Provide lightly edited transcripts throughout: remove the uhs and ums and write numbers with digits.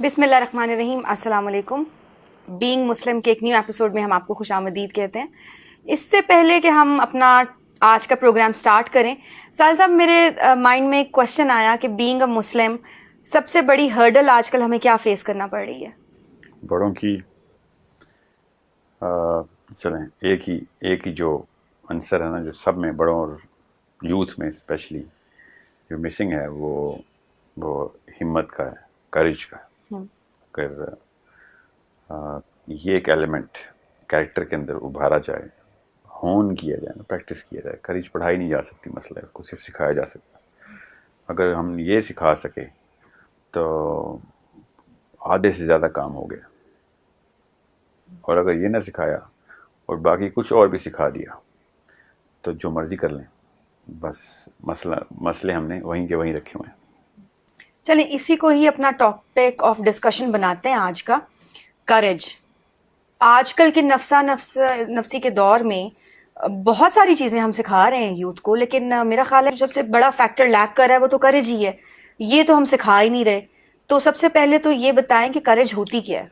بسم اللہ الرحمن الرحیم. السلام علیکم. بینگ مسلم کے ایک نیو ایپیسوڈ میں ہم آپ کو خوش آمدید کہتے ہیں. اس سے پہلے کہ ہم اپنا آج کا پروگرام سٹارٹ کریں، سال صاحب میرے مائنڈ میں ایک کوشچن آیا کہ بینگ اے مسلم سب سے بڑی ہرڈل آج کل ہمیں کیا فیس کرنا پڑ رہی ہے؟ بڑوں کی چلیں ایک ہی جو عنصر ہے نا، جو سب میں بڑوں اور یوتھ میں اسپیشلی جو مسنگ ہے وہ ہمت کا ہے، کریج کا ہے. اگر یہ ایک ایلیمنٹ کریکٹر کے اندر ابھارا جائے، ہون کیا جائے نا، پریکٹس کیا جائے. کریج پڑھائی نہیں جا سکتی، مسئلہ کو صرف سکھایا جا سکتا. اگر ہم یہ سکھا سکے تو آدھے سے زیادہ کام ہو گیا. اور اگر یہ نہ سکھایا اور باقی کچھ اور بھی سکھا دیا تو جو مرضی کر لیں، بس مسئلے ہم نے وہیں کے وہیں رکھے ہوئے ہیں. چلیں اسی کو ہی اپنا ٹاپک آف ڈسکشن بناتے ہیں آج کا، کریج. آج کل کے نفسی کے دور میں بہت ساری چیزیں ہم سکھا رہے ہیں یوتھ کو، لیکن میرا خیال ہے سب سے بڑا فیکٹر لیک کر رہا ہے وہ تو کریج ہی ہے. یہ تو ہم سکھا ہی نہیں رہے. تو سب سے پہلے تو یہ بتائیں کہ کریج ہوتی کیا ہے؟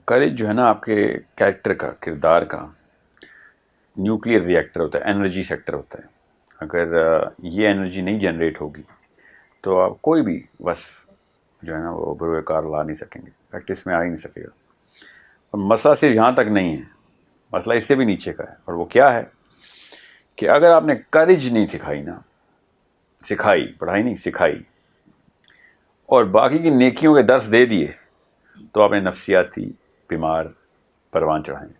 کریج جو ہے نا، آپ کے کریکٹر کا، کردار کا نیوکلیئر ری ایکٹر ہوتا ہے، انرجی سیکٹر ہوتا ہے. اگر یہ انرجی نہیں جنریٹ ہوگی تو آپ کوئی بھی وصف جو ہے نا وہ بروئے کار لا نہیں سکیں گے، پریکٹس میں آ ہی نہیں سکے گا. اور مسئلہ صرف یہاں تک نہیں ہے، مسئلہ اس سے بھی نیچے کا ہے. اور وہ کیا ہے کہ اگر آپ نے کریج نہیں سکھائی نا، سکھائی، پڑھائی نہیں سکھائی، اور باقی کی نیکیوں کے درس دے دیے، تو آپ نے نفسیاتی بیمار پروان چڑھائیں.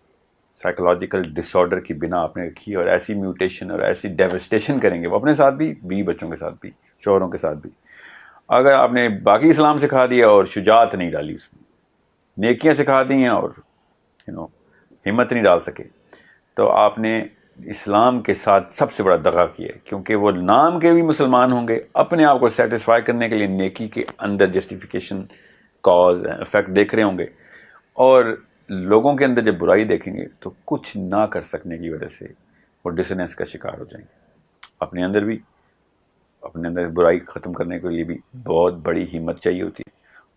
سائیکولوجیکل ڈس آرڈر کی بنا آپ نے رکھی، اور ایسی میوٹیشن اور ایسی ڈیوسٹیشن کریں گے وہ اپنے ساتھ بھی، بیوی بچوں کے ساتھ بھی، شوہروں کے ساتھ بھی. اگر آپ نے باقی اسلام سکھا دیا اور شجاعت نہیں ڈالی، اس میں نیکیاں سکھا دی ہیں اور ہمت نہیں ڈال سکے، تو آپ نے اسلام کے ساتھ سب سے بڑا دغا کیا ہے. کیونکہ وہ نام کے بھی مسلمان ہوں گے، اپنے آپ کو سیٹسفائی کرنے کے لیے نیکی کے اندر جسٹیفیکیشن، کاز، افیکٹ دیکھ رہے ہوں گے، اور لوگوں کے اندر جب برائی دیکھیں گے تو کچھ نہ کر سکنے کی وجہ سے وہ ڈسنس کا شکار ہو جائیں گے. اپنے اندر برائی ختم کرنے کے لیے بھی بہت بڑی ہمت چاہیے ہوتی ہے،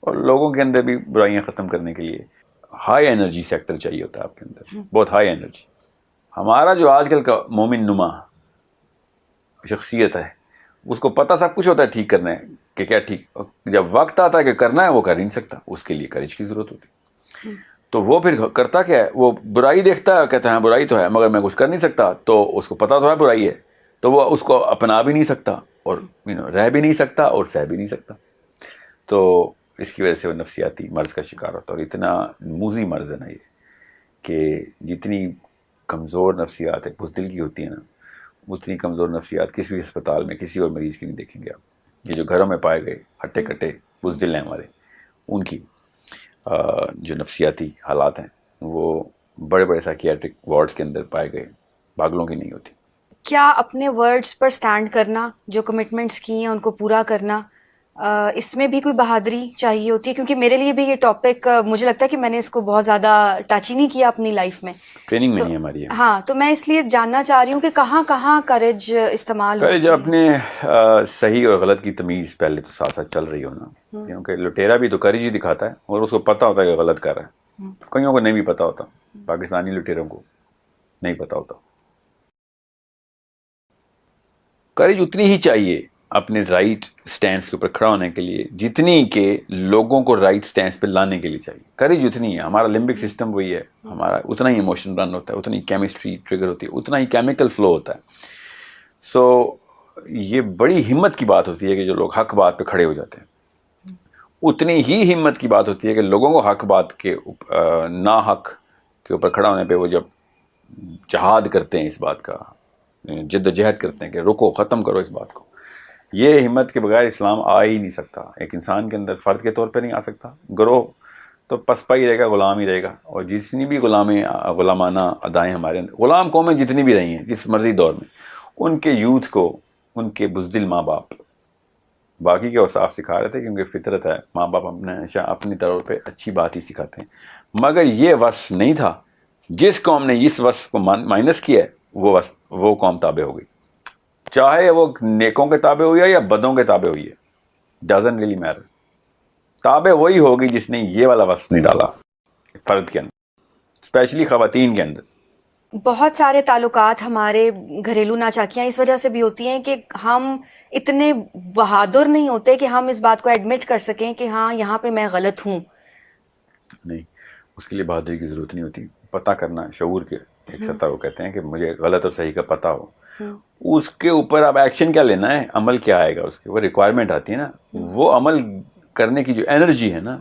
اور لوگوں کے اندر بھی برائیاں ختم کرنے کے لیے ہائی انرجی سیکٹر چاہیے ہوتا ہے. آپ کے اندر بہت ہائی انرجی. ہمارا جو آج کل کا مومن نما شخصیت ہے، اس کو پتہ سب کچھ ہوتا ہے ٹھیک کرنا ہے کہ کیا ٹھیک، جب وقت آتا ہے کہ کرنا ہے وہ کر نہیں سکتا. اس کے لیے کریج کی ضرورت ہوتی ہے. تو وہ پھر کرتا کیا ہے، وہ برائی دیکھتا ہے، کہتا ہے برائی تو ہے مگر میں کچھ کر نہیں سکتا. تو اس کو پتہ تو ہے برائی ہے، تو وہ اس کو اپنا بھی نہیں سکتا، اور رہ بھی نہیں سکتا، اور سہ بھی نہیں سکتا. تو اس کی وجہ سے وہ نفسیاتی مرض کا شکار ہوتا ہے. اور اتنا موذی مرض ہے نا یہ، کہ جتنی کمزور نفسیات ہے بزدل کی ہوتی ہیں نا، اتنی کمزور نفسیات کسی بھی اسپتال میں کسی اور مریض کی نہیں دیکھیں گے آپ. یہ جو گھروں میں پائے گئے ہٹے کٹے بزدل ہیں ہمارے، ان کی جو نفسیاتی حالات ہیں وہ بڑے بڑے سائکیاٹرک وارڈز کے اندر پائے گئے، پاگلوں کی نہیں ہوتی. کیا اپنے ورڈز پر سٹینڈ کرنا، جو کمٹمنٹس کی ہیں ان کو پورا کرنا، اس میں بھی کوئی بہادری چاہیے ہوتی ہے؟ کیونکہ میرے لیے بھی یہ ٹاپک مجھے لگتا ہے کہ میں نے اس کو بہت زیادہ ٹچ ہی نہیں کیا اپنی لائف میں. ٹریننگ میں نہیں ہماری ہے. ہاں، تو میں اس لیے جاننا چاہ رہی ہوں کہ کہاں کہاں کریج استعمال کریج اپنے صحیح اور غلط کی تمیز پہلے تو ساتھ ساتھ چل رہی ہو نا. کیونکہ لٹیرا بھی تو کریج ہی دکھاتا ہے، اور اس کو پتہ ہوتا ہے کہ غلط کر رہا ہے. کئیوں کو نہیں بھی پتہ ہوتا، پاکستانی لٹیروں کو نہیں پتہ ہوتا. کریج اتنی ہی چاہیے اپنے رائٹ سٹینس کے اوپر کھڑا ہونے کے لیے جتنی کہ لوگوں کو رائٹ سٹینس پہ لانے کے لیے چاہیے. کریج اتنی ہے. ہمارا لمبک سسٹم وہی ہے، ہمارا اتنا ہی ایموشن رن ہوتا ہے، اتنی کیمسٹری ٹریگر ہوتی ہے، اتنا ہی کیمیکل فلو ہوتا ہے. سو یہ بڑی ہمت کی بات ہوتی ہے کہ جو لوگ حق بات پہ کھڑے ہو جاتے ہیں. اتنی ہی ہمت کی بات ہوتی ہے کہ لوگوں کو حق بات کے نا حق کے اوپر کھڑا ہونے پہ وہ جب جہاد کرتے ہیں، اس بات کا جد و جہد کرتے ہیں کہ رکو، ختم کرو اس بات کو. یہ ہمت کے بغیر اسلام آ ہی نہیں سکتا. ایک انسان کے اندر فرد کے طور پہ نہیں آ سکتا. گروہ تو پسپا ہی رہے گا، غلام ہی رہے گا. اور جتنی بھی غلامانہ ادائیں ہمارے اندر، غلام قومیں جتنی بھی رہی ہیں جس مرضی دور میں، ان کے یوتھ کو ان کے بزدل ماں باپ باقی کے اوصاف سکھا رہے تھے. کیونکہ فطرت ہے، ماں باپ ہمیشہ اپنی طور پہ اچھی بات ہی سکھاتے ہیں. مگر یہ وصف نہیں تھا. جس قوم نے اس وصف کو مائنس کیا ہے وہ قوم تابع ہو گئی، چاہے وہ نیکوں کے تابع ہوئی ہے یا بدوں کے تابع ہوئی ہے، ڈزنٹ ریلی میٹر. تابع وہی ہوگی جس نے یہ والا وصف نہیں ڈالا فرد کے اندر، اسپیشلی خواتین کے اندر. بہت سارے تعلقات ہمارے گھریلو ناچاکیاں اس وجہ سے بھی ہوتی ہیں کہ ہم اتنے بہادر نہیں ہوتے کہ ہم اس بات کو ایڈمٹ کر سکیں کہ ہاں یہاں پہ میں غلط ہوں. نہیں، اس کے لیے بہادری کی ضرورت نہیں ہوتی. پتہ کرنا، شعور کے ایک سطح کو کہتے ہیں کہ مجھے غلط اور صحیح کا پتہ ہو. اس کے اوپر اب ایکشن کیا لینا ہے، عمل کیا آئے گا، اس کے اوپر ریکوائرمنٹ آتی ہے نا. وہ عمل کرنے کی جو انرجی ہے نا،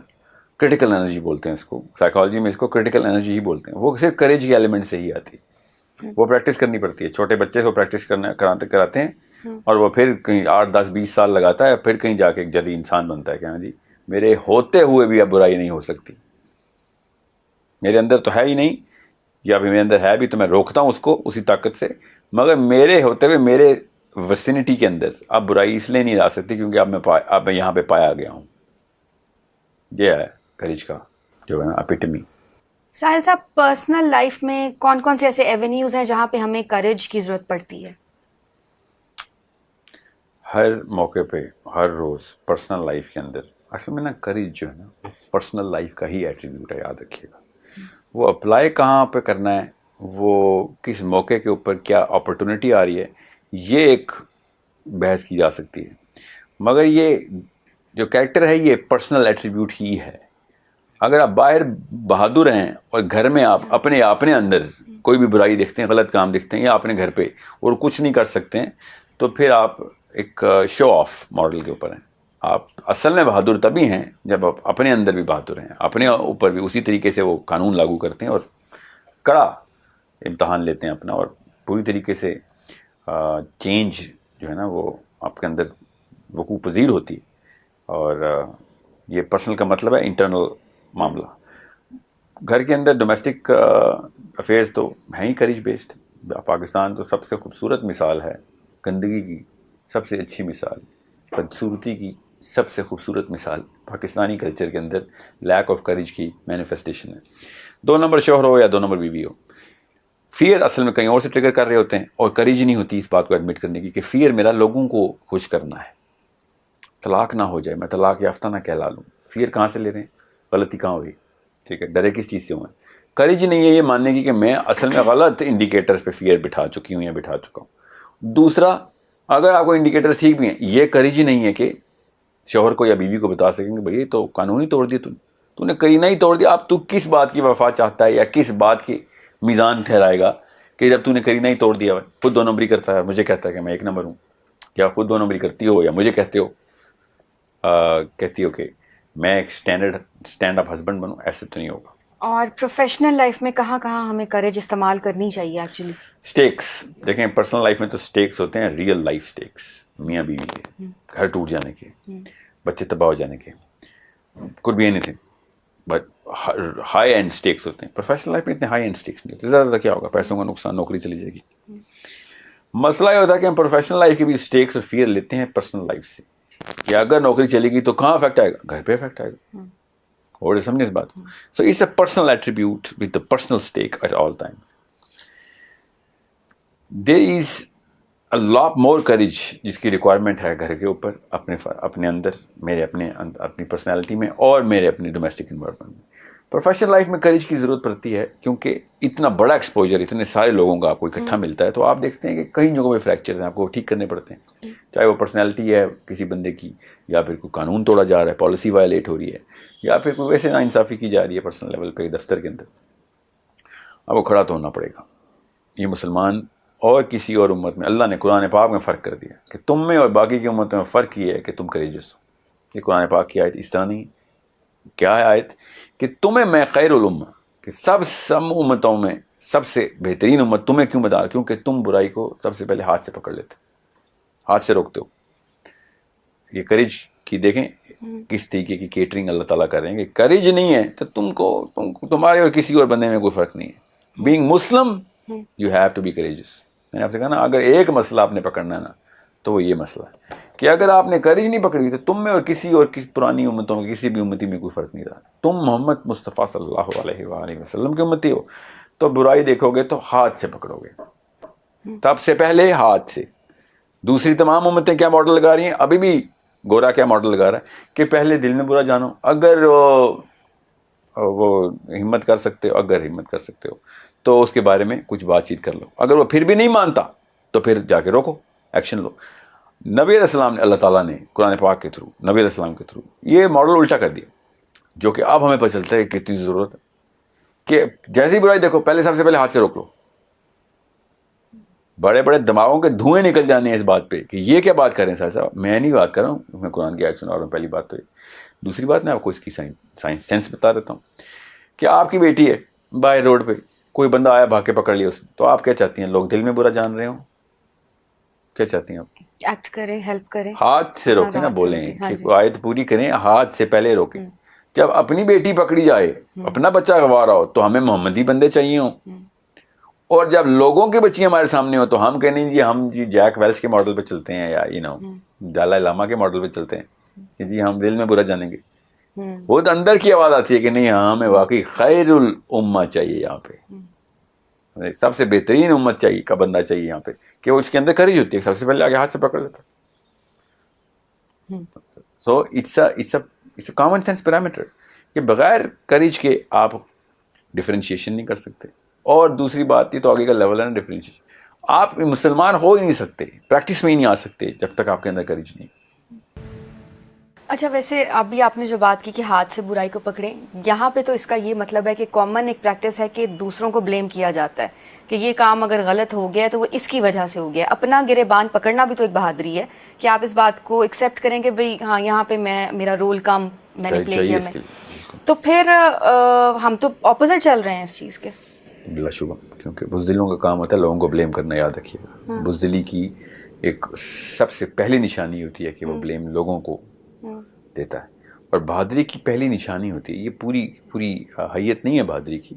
کرٹیکل انرجی بولتے ہیں اس کو، سائیکالوجی میں اس کو کرٹیکل انرجی ہی بولتے ہیں. وہ صرف کریج کے ایلیمنٹ سے ہی آتی ہے. وہ پریکٹس کرنی پڑتی ہے. چھوٹے بچے کو پریکٹس کراتے ہیں اور وہ پھر کہیں 8 10 20 سال لگاتا ہے، پھر کہیں جا کے ایک جدید انسان بنتا ہے کہ ہاں جی میرے ہوتے ہوئے بھی اب برائی نہیں ہو سکتی. میرے اندر تو ہے ہی نہیں، یا بھی میرے اندر ہے بھی تو میں روکتا ہوں اس کو اسی طاقت سے، مگر میرے ہوتے ہوئے میرے وسینٹی کے اندر اب برائی اس لیے نہیں آ سکتی کیونکہ اب میں یہاں پہ پایا گیا ہوں. یہ ہے کریج کا جو ہے نا اپیٹمی. ساحل صاحب، پرسنل لائف میں کون کون سے ایسے ایونیوز ہیں جہاں پہ ہمیں کریج کی ضرورت پڑتی ہے؟ ہر موقع پہ، ہر روز پرسنل لائف کے اندر اصل میں نا کریج جو ہے نا پرسنل لائف کا ہی ایٹریبیوٹ ہے. یاد رکھیے گا وہ اپلائی کہاں پہ کرنا ہے، وہ کس موقع کے اوپر کیا اپرچونٹی آ رہی ہے، یہ ایک بحث کی جا سکتی ہے. مگر یہ جو کریکٹر ہے یہ پرسنل ایٹریبیوٹ ہی ہے. اگر آپ باہر بہادر ہیں اور گھر میں آپ اپنے اندر کوئی بھی برائی دیکھتے ہیں، غلط کام دیکھتے ہیں یا اپنے گھر پہ اور کچھ نہیں کر سکتے ہیں، تو پھر آپ ایک شو آف ماڈل کے اوپر ہیں. آپ اصل میں بہادر تبھی ہیں جب آپ اپنے اندر بھی بہادر ہیں، اپنے اوپر بھی اسی طریقے سے وہ قانون لاگو کرتے ہیں اور کڑا امتحان لیتے ہیں اپنا، اور پوری طریقے سے چینج جو ہے نا وہ آپ کے اندر وقوع پذیر ہوتی ہے. اور یہ پرسنل کا مطلب ہے انٹرنل معاملہ. گھر کے اندر ڈومیسٹک افیئرز تو ہیں ہی کریج بیسڈ. پاکستان تو سب سے خوبصورت مثال ہے گندگی کی، سب سے اچھی مثال بدصورتی کی، سب سے خوبصورت مثال پاکستانی کلچر کے اندر لیک آف کریج کی مینیفیسٹیشن ہے. 2 نمبر شوہر ہو یا 2 نمبر بیوی ہو، فیئر اصل میں کہیں اور سے ٹریگر کر رہے ہوتے ہیں اور کریج نہیں ہوتی اس بات کو ایڈمٹ کرنے کی کہ فیئر میرا لوگوں کو خوش کرنا ہے، طلاق نہ ہو جائے، میں طلاق یافتہ نہ کہلا لوں. فیئر کہاں سے لے رہے ہیں، غلطی کہاں ہوئی، ٹھیک ہے، ڈرے کس چیز سے ہوں. کریج نہیں ہے یہ ماننے کی کہ میں اصل میں غلط انڈیکیٹرز پہ فیئر بٹھا چکی ہوں یا بٹھا چکا ہوں. دوسرا، اگر آپ کو انڈیکیٹرز ٹھیک بھی ہیں، یہ کریج نہیں ہے کہ شوہر کو یا بیوی کو بتا سکیں کہ بھئی تو قانون ہی توڑ دیا، تو نے کرینہ ہی توڑ دیا. اب تو کس بات کی وفا چاہتا ہے یا کس بات کی میزان ٹھہرائے گا کہ جب تو نے کرینہ ہی توڑ دیا ہے، خود 2 نمبری کرتا ہے، مجھے کہتا ہے کہ میں 1 نمبر ہوں، یا خود 2 نمبری کرتی ہو یا مجھے کہتی ہو کہ میں ایک اسٹینڈ اپ ہسبینڈ بنوں. ایسے تو نہیں ہوگا. اور پروفیشنل لائف میں کہاں کہاں ہمیں کریج استعمال کرنی چاہیے ایکچولی؟ سٹیکس دیکھیں، پرسنل لائف میں تو سٹیکس ہوتے ہیں، ریئل لائف سٹیکس، میاں بیوی کے، گھر ٹوٹ جانے کے، بچے تباہ ہو جانے کے، could be anything but high and stakes ہوتے ہیں. پروفیشنل لائف میں اتنے ہائی اینڈ سٹیکس نہیں ہوتے. زیادہ کیا ہوگا، پیسوں کا نقصان، نوکری چلی جائے گی. مسئلہ یہ ہوتا ہے کہ ہم پروفیشنل لائف کے بھی سٹیکس اور فیئر لیتے ہیں پرسنل لائف سے، کہ اگر نوکری چلے گی تو کہاں افیکٹ آئے گا، گھر پہ افیکٹ آئے گا. اور سمجھے اس بات کو. So it's a personal attribute with the personal stake at all times. There is a lot more courage جس کی ریکوائرمنٹ ہے گھر کے اوپر، اپنے اندر، میرے اپنی پرسنالٹی میں اور میرے اپنے ڈومیسٹک انوائرمنٹ میں. پروفیشنل لائف میں کریج کی ضرورت پڑتی ہے کیونکہ اتنا بڑا ایکسپوجر اتنے سارے لوگوں کا آپ کو اکٹھا ملتا ہے، تو آپ دیکھتے ہیں کہ کئی جگہوں پہ فریکچرز ہیں، آپ کو ٹھیک کرنے پڑتے ہیں. چاہے وہ پرسنالٹی ہے کسی بندے کی، یا پھر کوئی قانون توڑا جا رہا ہے، پالیسی وائلیٹ ہو رہی ہے، یا پھر کوئی ویسے ناانصافی کی جا رہی ہے پرسنل لیول پہ دفتر کے اندر، آپ کو کھڑا تو ہونا پڑے گا. یہ مسلمان اور کسی اور امت میں اللہ نے قرآن پاک میں فرق کر دیا کہ تم میں اور باقی کی امتوں میں فرق یہ ہے کہ تم کریجس ہو. یہ قرآن پاک کی آیت اس طرح نہیں. کیا ہے آیت؟ کہ تمہیں میں خیر الامہ، کہ سب امتوں میں سب سے بہترین امت تمہیں کیوں بتا رہا، کیونکہ تم برائی کو سب سے پہلے ہاتھ سے پکڑ لیتے، ہاتھ سے روکتے ہو. یہ کریج کی دیکھیں کس طریقے کی کیٹرنگ اللہ تعالیٰ کر رہے ہیں کہ کریج نہیں ہے تو تمہارے اور کسی اور بندے میں کوئی فرق نہیں ہے. Being Muslim you have to be courageous. میں نے آپ سے کہا نا، اگر ایک مسئلہ آپ نے پکڑنا ہے نا تو وہ یہ مسئلہ ہے کہ اگر آپ نے کریج نہیں پکڑی تو تم میں اور کسی پرانی امتوں میں کسی بھی امتی میں کوئی فرق نہیں رہا. تم محمد مصطفیٰ صلی اللہ علیہ وآلہ وسلم کی امتی ہو تو برائی دیکھو گے تو ہاتھ سے پکڑو گے، سب سے پہلے ہاتھ سے. دوسری تمام امتیں کیا ماڈل لگا رہی ہیں؟ ابھی بھی گورا کیا ماڈل لگا رہا ہے کہ پہلے دل میں برا جانو, اگر وہ ہمت کر سکتے ہو, اگر ہمت کر سکتے ہو تو اس کے بارے میں کچھ بات چیت کر لو, اگر وہ پھر بھی نہیں مانتا تو پھر جا کے روکو, ایکشن لو. نبی علیہ السلام نے, اللہ تعالیٰ نے قرآن پاک کے تھرو, نبی علیہ السلام کے تھرو یہ ماڈل الٹا کر دیا, جو کہ اب ہمیں پتہ چلتا ہے کہ کتنی ضرورت ہے کہ جیسی برائی دیکھو پہلے سب سے پہلے ہاتھ سے روک لو. بڑے بڑے دماغوں کے دھوئیں نکل جانے ہیں اس بات پہ کہ یہ کیا بات کر رہے ہیں سر صاحب, میں نہیں بات کر رہا ہوں, میں قرآن کی آیت سنا رہا ہوں. پہلی بات تو یہ. دوسری بات میں آپ کو اس کی سائنس سینس بتا دیتا ہوں کہ آپ کی بیٹی ہے باہر روڈ پہ, کوئی بندہ آیا بھاگ کے پکڑ لیا اس نے, تو آپ کیا چاہتی ہیں؟ لوگ دل میں برا جان رہے ہوں, کیا چاہتی ہیں آپ؟ ایکٹ کرے, ہیلپ کرے, ہاتھ سے روکیں نا, بولیں کہ آیت پوری کریں, ہاتھ سے پہلے روکیں. جب اپنی بیٹی پکڑی جائے, اپنا بچہ گوارا ہو, تو ہمیں محمدی بندے چاہیے ہوں, اور جب لوگوں کی بچیاں ہمارے سامنے ہو تو ہم کہیں جی ہم جی جیک ویلس کے ماڈل پہ چلتے ہیں یا دلائی لاما کے ماڈل پہ چلتے ہیں کہ جی ہم دل میں برا جانیں گے. وہ تو اندر کی آواز آتی ہے کہ نہیں, ہمیں واقعی خیر الامہ چاہیے یہاں پہ, سب سے بہترین امت چاہیے کا بندہ چاہیے یہاں پہ, کہ وہ اس کے اندر کریج ہوتی ہے, سب سے پہلے آگے ہاتھ سے پکڑ لیتا. So it's a common sense parameter کہ بغیر کریج کے آپ ڈفرینشیشن نہیں کر سکتے. اور دوسری بات, یہ تو آگے کا لیول ہے نا ڈفرینشیشن, آپ مسلمان ہو ہی نہیں سکتے, پریکٹس میں ہی نہیں آ سکتے جب تک آپ کے اندر کریج نہیں. اچھا, ویسے ابھی آپ نے جو بات کی کہ ہاتھ سے برائی کو پکڑیں, یہاں پہ تو اس کا یہ مطلب ہے کہ کامن ایک پریکٹس ہے کہ دوسروں کو بلیم کیا جاتا ہے کہ یہ کام اگر غلط ہو گیا تو وہ اس کی وجہ سے ہو گیا. اپنا گریبان پکڑنا بھی تو ایک بہادری ہے کہ آپ اس بات کو ایکسیپٹ کریں کہ بھئی ہاں یہاں پہ میرا رول کم میں نے پلے کیا. تو پھر ہم تو اپوزٹ چل رہے ہیں اس چیز کے. بلا شبہ, کیونکہ بزدلوں کا کام ہوتا ہے لوگوں کو بلیم کرنا, یاد رکھیے گا. بزدلی کی ایک سب سے پہلی نشانی ہوتی ہے کہ وہ بلیم لوگوں کو دیتا ہے, اور بہادری کی پہلی نشانی ہوتی ہے, یہ پوری حیت نہیں ہے بہادری کی,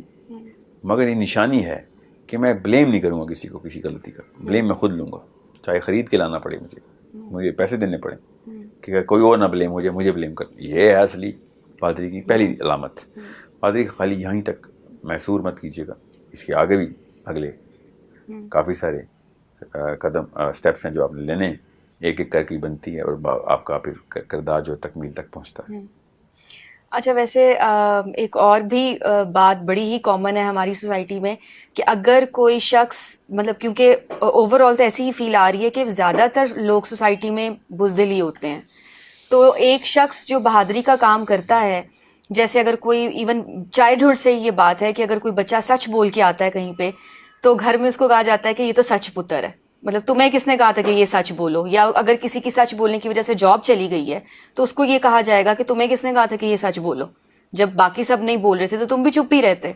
مگر یہ نشانی ہے کہ میں بلیم نہیں کروں گا کسی کو کسی غلطی کا. بلیم میں خود لوں گا, چاہے خرید کے لانا پڑے مجھے پیسے دینے پڑے, کہ کوئی اور نہ بلیم ہو جائے, مجھے بلیم کر. یہ ہے اصلی بہادری کی پہلی علامت. بہادری خالی یہیں تک محصور مت کیجیے گا, اس کے آگے بھی اگلے کافی سارے قدم سٹیپس ہیں جو آپ نے لینے ہیں, ایک ایک کر کے بنتی ہے, اور آپ کا پھر کردار جو تکمیل تک پہنچتا ہے. اچھا, ویسے ایک اور بھی بات بڑی ہی کامن ہے ہماری سوسائٹی میں کہ اگر کوئی شخص, مطلب کیونکہ اوور آل تو ایسی ہی فیل آ رہی ہے کہ زیادہ تر لوگ سوسائٹی میں بزدل ہی ہوتے ہیں, تو ایک شخص جو بہادری کا کام کرتا ہے, جیسے اگر کوئی ایون چائلڈہڈ سے یہ بات ہے کہ اگر کوئی بچہ سچ بول کے آتا ہے کہیں پہ, تو گھر میں اس کو کہا جاتا ہے کہ یہ تو سچ پتر ہے, مطلب تمہیں کس نے کہا تھا کہ یہ سچ بولو. یا اگر کسی کی سچ بولنے کی وجہ سے جاب چلی گئی ہے تو اس کو یہ کہا جائے گا کہ تمہیں کس نے کہا تھا کہ یہ سچ بولو, جب باقی سب نہیں بول رہے تھے تو تم بھی چپ ہی رہتے.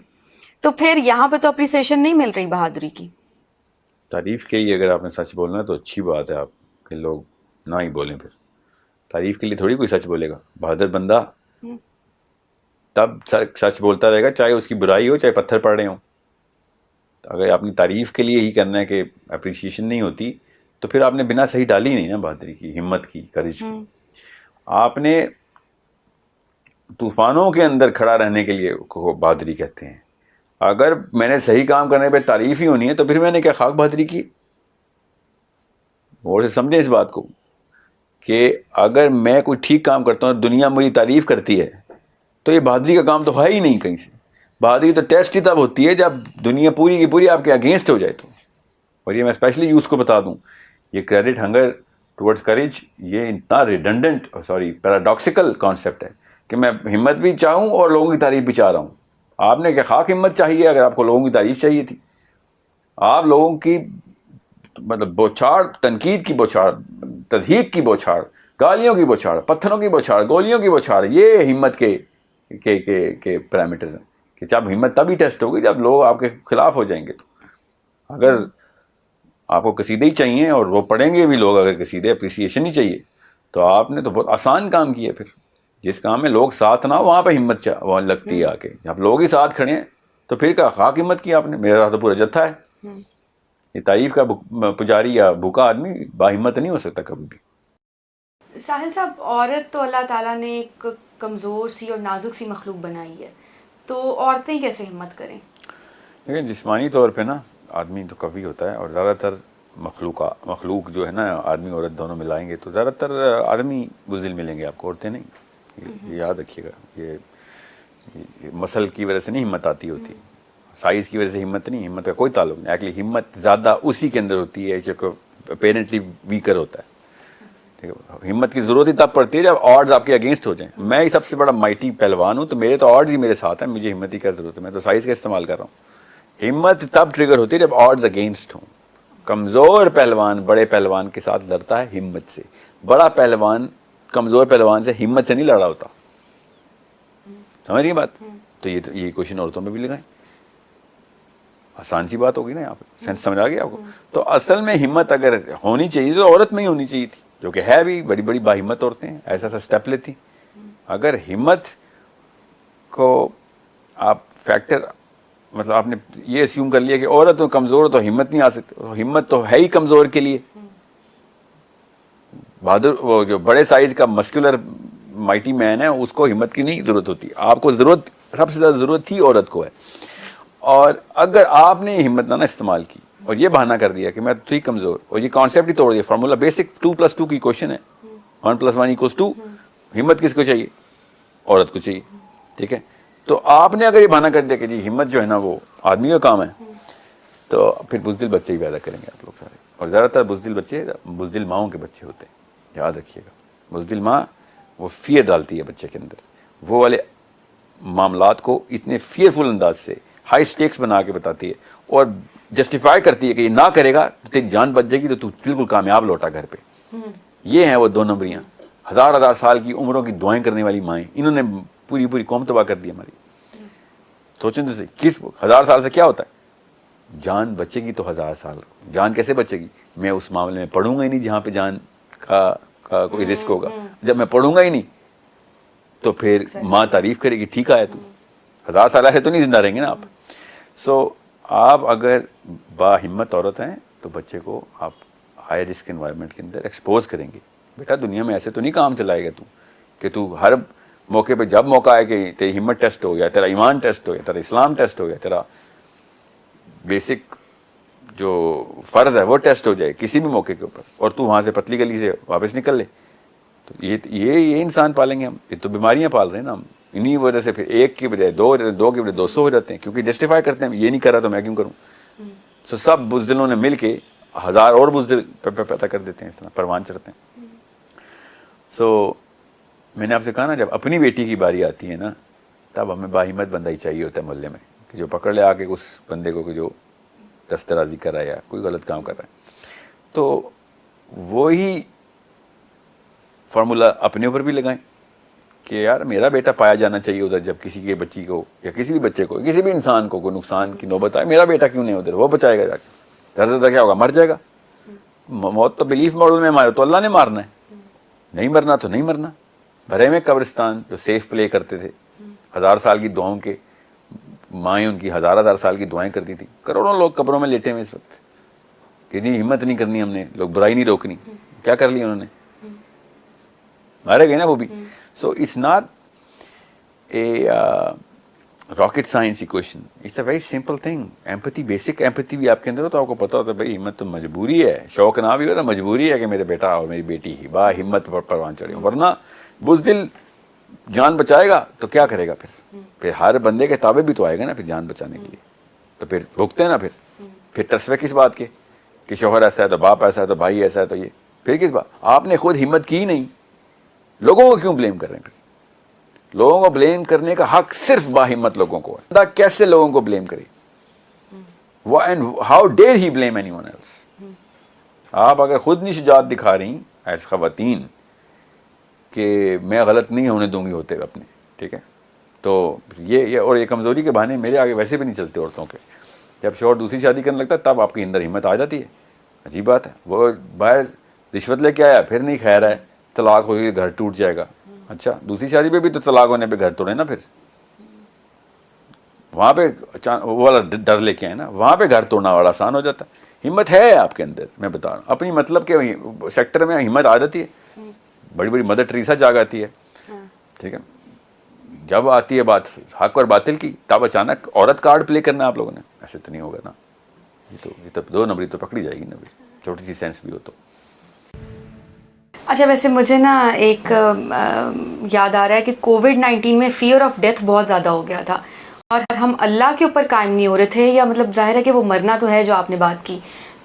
تو پھر یہاں پہ تو اپریسیشن نہیں مل رہی بہادری کی. تعریف کے لیے اگر آپ نے سچ بولنا ہے تو اچھی بات ہے, آپ کہ لوگ نہ ہی بولیں. پھر تعریف کے لیے تھوڑی کوئی سچ بولے گا. بہادر بندہ تب سچ بولتا رہے گا چاہے اس کی برائی ہو, چاہے پتھر پڑ رہے ہوں. اگر آپ نے تعریف کے لیے ہی کرنا ہے کہ اپریشیشن نہیں ہوتی, تو پھر آپ نے بنا صحیح ڈالی نہیں نا بہادری کی, ہمت کی, کریج کی. آپ نے طوفانوں کے اندر کھڑا رہنے کے لیے کو بہادری کہتے ہیں. اگر میں نے صحیح کام کرنے پہ تعریف ہی ہونی ہے تو پھر میں نے کیا خاک بہادری کی. اور سے سمجھیں اس بات کو کہ اگر میں کوئی ٹھیک کام کرتا ہوں اور دنیا میری تعریف کرتی ہے تو یہ بہادری کا کام تو ہے ہی نہیں کہیں سے. بہادری تو ٹیسٹ ہی تب ہوتی ہے جب دنیا پوری کی پوری آپ کے اگینسٹ ہو جائے تو. اور یہ میں اسپیشلی یوتھ کو بتا دوں, یہ کریڈٹ ہنگر ٹورڈز کریج یہ اتنا ریڈنڈنٹ پیراڈاکسیکل کانسیپٹ ہے کہ میں ہمت بھی چاہوں اور لوگوں کی تعریف بھی چاہ رہا ہوں. آپ نے کیا خاک ہمت چاہیے اگر آپ کو لوگوں کی تعریف چاہیے تھی. آپ لوگوں کی مطلب بوچھاڑ, تنقید کی بوچھاڑ, تضحیق کی بوچھاڑ, گالیوں کی بوچھاڑ, پتھروں کی بوچھاڑ, گولیوں کی بوچھاڑ, یہ ہمت کے پیرامیٹرز ہیں کہ جب ہمت تبھی ٹیسٹ ہوگی جب لوگ آپ کے خلاف ہو جائیں گے. تو اگر آپ کو قصیدے ہی چاہیے اور وہ پڑھیں گے بھی لوگ, اگر قصیدے اپریسیشن ہی چاہیے, تو آپ نے تو بہت آسان کام کیا. پھر جس کام میں لوگ ساتھ نہ ہو وہاں پہ ہمت وہاں لگتی ہے آ کے. جب لوگ ہی ساتھ کھڑے ہیں تو پھر کیا خاک ہمت کی آپ نے. میرے ساتھ تو پورا جتھا ہے. یہ تعریف کا پجاری یا بھوکا آدمی با ہمت نہیں ہو سکتا کبھی بھی. ساحل صاحب, عورت تو اللہ تعالیٰ نے ایک کمزور سی اور نازک سی مخلوق بنائی ہے, تو عورتیں کیسے ہمت کریں؟ لیکن جسمانی طور پہ نا آدمی تو قوی ہوتا ہے, اور زیادہ تر مخلوق جو ہے نا آدمی عورت دونوں ملائیں گے تو زیادہ تر آدمی بزدل ملیں گے آپ کو، عورتیں نہیں. یہ یاد رکھیے گا. یہ مسل کی وجہ سے نہیں ہمت آتی ہوتی، سائز کی وجہ سے ہمت نہیں، ہمت کا کوئی تعلق نہیں. ایکچولی ہمت زیادہ اسی کے اندر ہوتی ہے جو اپیرنٹلی ویکر ہوتا ہے. ٹھیک ہے، ہمت کی ضرورت ہی تب پڑتی ہے جب آڈز آپ کے اگینسٹ ہو جائیں. میں ہی سب سے بڑا مائٹی پہلوان ہوں تو میرے تو آڈز ہی میرے ساتھ ہیں، مجھے ہمت ہی کیا ضرورت ہے، میں تو سائز کا استعمال کر رہا ہوں. ہمت تب ٹریگر ہوتی ہے جب آڈز اگینسٹ ہوں. کمزور پہلوان بڑے پہلوان کے ساتھ لڑتا ہے ہمت سے، بڑا پہلوان کمزور پہلوان سے ہمت سے نہیں لڑا ہوتا. سمجھ رہی بات؟ تو یہ کوشچن عورتوں میں بھی لگائیں، آسان سی بات ہوگی نا. یہاں پہ سینس سمجھ آ گیا آپ کو؟ تو اصل میں ہمت اگر ہونی چاہیے تو عورت میں ہی ہونی چاہیے تھی، جو کہ ہے بھی بڑی بڑی باہمت عورتیں ہیں، ایسا ایسا اسٹیپ لیتی. اگر ہمت کو آپ فیکٹر مطلب آپ نے یہ اسیوم کر لیا کہ عورت تو کمزور ہو تو ہمت نہیں آ سکتی، ہمت تو ہے ہی کمزور کے لیے. بہادر وہ جو بڑے سائز کا مسکولر مائٹی مین ہے اس کو ہمت کی نہیں ضرورت ہوتی. آپ کو ضرورت سب سے زیادہ ضرورت تھی عورت کو ہے. اور اگر آپ نے ہمت نہ استعمال کی اور یہ بہانہ کر دیا کہ میں تو ہی کمزور، اور یہ کانسیپٹ ہی توڑ دیا، فارمولا بیسک 2+2 کی کوشچن ہے، 1+1=2. ہمت کس کو چاہیے؟ عورت کو چاہیے. ٹھیک ہے، تو آپ نے اگر یہ بہانہ کر دیا کہ جی ہمت جو ہے نا وہ آدمی کا کام ہے، تو پھر بزدل بچے ہی پیدا کریں گے آپ لوگ سارے. اور زیادہ تر بزدل بچے بزدل ماؤں کے بچے ہوتے ہیں، یاد رکھیے گا. بزدل ماں وہ فیئر ڈالتی ہے بچے کے اندر، وہ والے معاملات کو اتنے فیئرفل انداز سے ہائی سٹیکس بنا کے بتاتی ہے اور جسٹیفائی کرتی ہے کہ یہ نہ کرے گا تو تیری جان بچ جائے گی، تو بالکل کامیاب لوٹا گھر پہ. یہ ہیں وہ 2 نمبریاں، ہزار سال کی عمروں کی دعائیں کرنے والی مائیں. انہوں نے پوری قوم تباہ کر دی ہماری. سوچیں تو صحیح، کس 1000 سال سے کیا ہوتا ہے؟ جان بچے گی تو 1000 سال. جان کیسے بچے گی؟ میں اس معاملے میں پڑھوں گا ہی نہیں جہاں پہ جان کا کوئی رسک ہوگا. جب میں پڑھوں گا ہی نہیں تو پھر ماں تعریف کرے گی ٹھیک آیا تو. 1000 سال ایسے تو نہیں زندہ رہیں گے نا آپ. سو آپ اگر با ہمت عورت ہیں تو بچے کو آپ ہائی رسک انوائرمنٹ کے اندر ایکسپوز کریں گے. بیٹا دنیا میں ایسے تو نہیں کام چلائے گا کہ تو ہر موقع پہ جب موقع آئے کہ تیری ہمت ٹیسٹ ہو گیا، تیرا ایمان ٹیسٹ ہو گیا، تیرا اسلام ٹیسٹ ہو گیا، تیرا بیسک جو فرض ہے وہ ٹیسٹ ہو جائے کسی بھی موقع کے اوپر، اور تو وہاں سے پتلی گلی سے واپس نکل لے، تو یہ انسان پالیں گے ہم. یہ تو بیماریاں پال رہے ہیں نا ہم. انہی وجہ سے پھر 1 کی بجائے 2 کی بجائے 200 ہو جاتے ہیں، کیونکہ جسٹیفائی کرتے ہیں یہ نہیں کرا تو میں کیوں کروں. سو سب بزدلوں نے مل کے 1000 اور بزدل پیدا کر دیتے ہیں، اس طرح پروان چڑھتے ہیں. سو میں نے آپ سے کہا نا جب اپنی بیٹی کی باری آتی ہے نا تب ہمیں باہمت بندہ ہی چاہیے ہوتا ہے محلے میں، کہ جو پکڑ لے آ کے اس بندے کو کہ جو دسترازی کر رہا ہے یا کوئی غلط کام کر رہا ہے. تو وہی فارمولا اپنے اوپر بھی لگائیں کہ یار میرا بیٹا پایا جانا چاہیے ادھر، جب کسی کے بچی کو یا کسی بھی بچے کو کسی بھی انسان کو کوئی نقصان کی نوبت آئے، میرا بیٹا کیوں نہیں ادھر، وہ بچائے گا جا کے. زیادہ سے زیادہ کیا ہوگا؟ مر جائے گا. موت تو بلیف ماڈل میں مارے تو اللہ نے مارنا ہے، نہیں مرنا تو نہیں مرنا. بھرے میں قبرستان جو سیف پلے کرتے تھے، 1000 سال کی دعاؤں کے مائیں ان کی 1000 سال کی دعائیں کرتی تھی. کروڑوں لوگ قبروں میں لیٹے ہوئے اس وقت کہ نہیں ہمت نہیں کرنی ہم نے، لوگ برائی نہیں روکنی. کیا کر لی انہوں نے؟ مارے گئے نا وہ بھی. So it's not a rocket science equation, it's a very simple thing. Empathy, basic empathy بھی آپ کے اندر ہو تو آپ کو پتا ہوتا ہے بھائی ہمت تو مجبوری ہے، شوق نہ بھی ہو تو مجبوری ہے کہ میرے بیٹا اور میری بیٹی ہی با ہمت پر پروان چڑھے. ورنہ بزدل جان بچائے گا تو کیا کرے گا؟ پھر ہر بندے کے تابع بھی تو آئے گا نا پھر جان بچانے کے لیے. تو پھر بھگتے ہیں نا پھر ٹسوے کس بات کے کہ شوہر ایسا ہے تو باپ ایسا ہے تو بھائی ایسا ہے تو یہ پھر کس بات؟ آپ نے خود ہمت کی ہی نہیں، لوگوں کو کیوں بلیم کر رہے ہیں؟ پھر لوگوں کو بلیم کرنے کا حق صرف باہمت لوگوں کو ہے. بندہ کیسے لوگوں کو بلیم کرے؟ How dare he blame anyone else. آپ اگر خود نہیں شجاعت دکھا رہی ایز خواتین کہ میں غلط نہیں ہونے دوں گی ہوتے اپنے، ٹھیک ہے، تو یہ اور یہ کمزوری کے بہانے میرے آگے ویسے بھی نہیں چلتے عورتوں کے. جب شوہر دوسری شادی کرنے لگتا ہے تب آپ کے اندر ہمت آ جاتی ہے. عجیب بات ہے، وہ باہر رشوت لے کے آیا پھر نہیں خیر ہے، طلاق ہوگی گھر ٹوٹ جائے گا. اچھا دوسری شادی پہ بھی تو طلاق ہونے پہ گھر توڑے نا، پھر وہاں پہ وہ والا ڈر لے کے آئے نا، وہاں پہ گھر توڑنا والا آسان ہو جاتا ہے. ہمت ہے آپ کے اندر، میں بتا رہا ہوں اپنی مطلب کے سیکٹر میں ہمت آ جاتی ہے. بڑی بڑی مدر ٹریسا جاگ آتی ہے، ٹھیک ہے. جب آتی ہے بات حق اور باطل کی تب اچانک عورت کارڈ پلے کرنا آپ لوگوں نے، ایسے تو نہیں ہوگا نا. یہ تو 2 نمبری تو پکڑی جائے گی نا. چھوٹی سی سینس بھی ہو تو. اچھا ویسے مجھے نا ایک یاد آ رہا ہے کہ کووڈ-19 میں فیئر آف ڈیتھ بہت زیادہ ہو گیا تھا اور ہم اللہ کے اوپر قائم نہیں ہو رہے تھے, یا مطلب ظاہر ہے کہ وہ مرنا تو ہے جو آپ نے بات کی,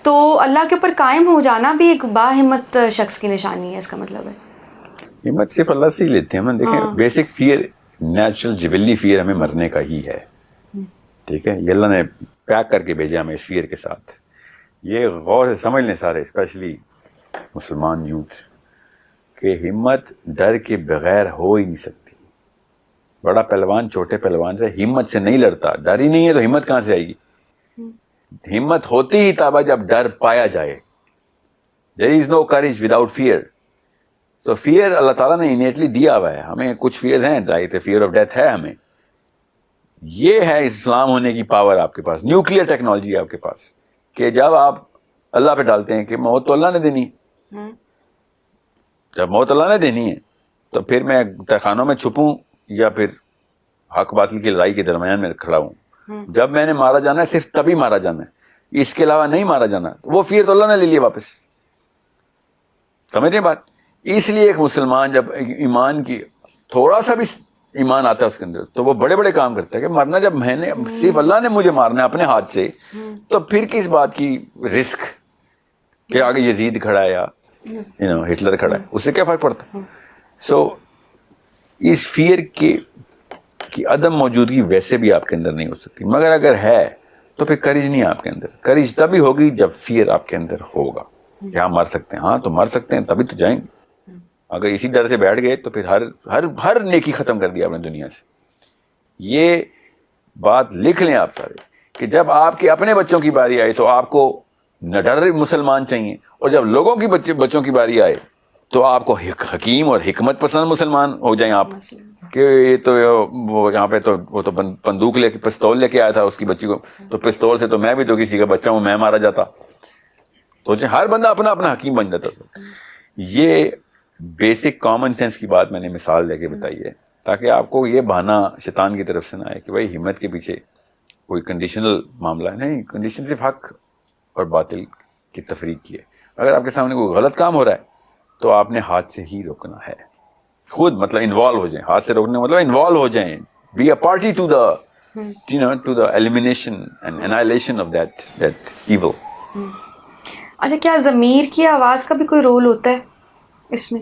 تو اللہ کے اوپر قائم ہو جانا بھی ایک باہمت شخص کی نشانی ہے, اس کا مطلب ہے ہمت صرف اللہ سے ہی لیتے ہیں ہم. دیکھیں بیسک فیئر نیچرل جبلی فیئر ہمیں مرنے کا ہی ہے, ٹھیک ہے, یہ اللہ نے پیک کر کے بھیجا ہمیں اس فیئر کے ساتھ. یہ غور سے سمجھ لیں سارے, اسپیشلی مسلمان یوتھ, کہ ہمت ڈر کے بغیر ہو ہی نہیں سکتی. بڑا پہلوان چھوٹے پہلوان سے ہمت سے نہیں لڑتا, ڈر ہی نہیں ہے تو ہمت کہاں سے آئے گی. ہمت ہوتی ہی تابا جب ڈر پایا جائے. There is no courage without fear. So fear اللہ تعالیٰ نے انیٹلی دیا ہوا ہے ہمیں. کچھ فیئر ہیں, لائک فیئر آف ڈیتھ ہے ہمیں. یہ ہے اسلام ہونے کی پاور آپ کے پاس, نیوکلیر ٹیکنالوجی آپ کے پاس, کہ جب آپ اللہ پہ ڈالتے ہیں کہ موت تو اللہ نے دینی, جب موت اللہ نے دینی ہے تو پھر میں تہخانوں میں چھپوں یا پھر حق باطل کی لڑائی کے درمیان میں کھڑا ہوں. جب میں نے مارا جانا ہے صرف تبھی مارا جانا ہے, اس کے علاوہ نہیں مارا جانا. وہ فیئر تو اللہ نے لے لیا واپس. سمجھ رہے بات. اس لیے ایک مسلمان جب ایمان کی تھوڑا سا بھی ایمان آتا ہے اس کے اندر تو وہ بڑے بڑے کام کرتا ہے, کہ مرنا جب میں نے صرف اللہ نے مجھے مارنا ہے اپنے ہاتھ سے, تو پھر کس بات کی رسک کہ آگے یزید کھڑا ہے یا ہٹلر کھڑا ہے, اس سے کیا فرق پڑتا. سو اس فیئر کی عدم موجودگی ویسے بھی آپ کے اندر نہیں ہو سکتی, مگر اگر ہے تو پھر کریج نہیں ہے آپ کے اندر. کریج تبھی ہوگی جب فیئر آپ کے اندر ہوگا کہ ہاں مر سکتے ہیں, ہاں تو مر سکتے ہیں تبھی تو جائیں گے. اگر اسی ڈر سے بیٹھ گئے تو پھر ہر نیکی ختم کر دیا آپ نے دنیا سے. یہ بات لکھ لیں آپ سارے, کہ جب آپ کے اپنے بچوں کی باری آئے تو آپ کو نہ ڈر مسلمان چاہیے, اور جب لوگوں کی بچوں کی باری آئے تو آپ کو حکیم اور حکمت پسند مسلمان ہو جائیں آپ, کہ یہ تو وہ یہاں پہ تو وہ تو بندوق لے کے پستول لے کے آیا تھا اس کی بچی کو, تو پستول سے تو میں بھی تو کسی کا بچہ ہوں, میں مارا جاتا. سوچیں ہر بندہ اپنا اپنا حکیم بن جاتا. یہ بیسک کامن سینس کی بات میں نے مثال دے کے بتائی ہے, تاکہ آپ کو یہ بہانہ شیطان کی طرف سے نہ آئے کہ بھائی ہمت کے پیچھے کوئی کنڈیشنل معاملہ ہے. نہیں, کنڈیشن صرف حق اور باطل کی تفریق کی ہے. اگر آپ کے سامنے کوئی غلط کام ہو رہا ہے تو آپ نے ہاتھ سے ہی روکنا ہے, خود مطلب انوالو ہو جائیں. ہاتھ سے روکنے مطلب انوالو ہو جائیں, be a party to the elimination and annihilation of that evil. اچھا کیا ضمیر کی آواز کا بھی کوئی رول ہوتا ہے اس میں؟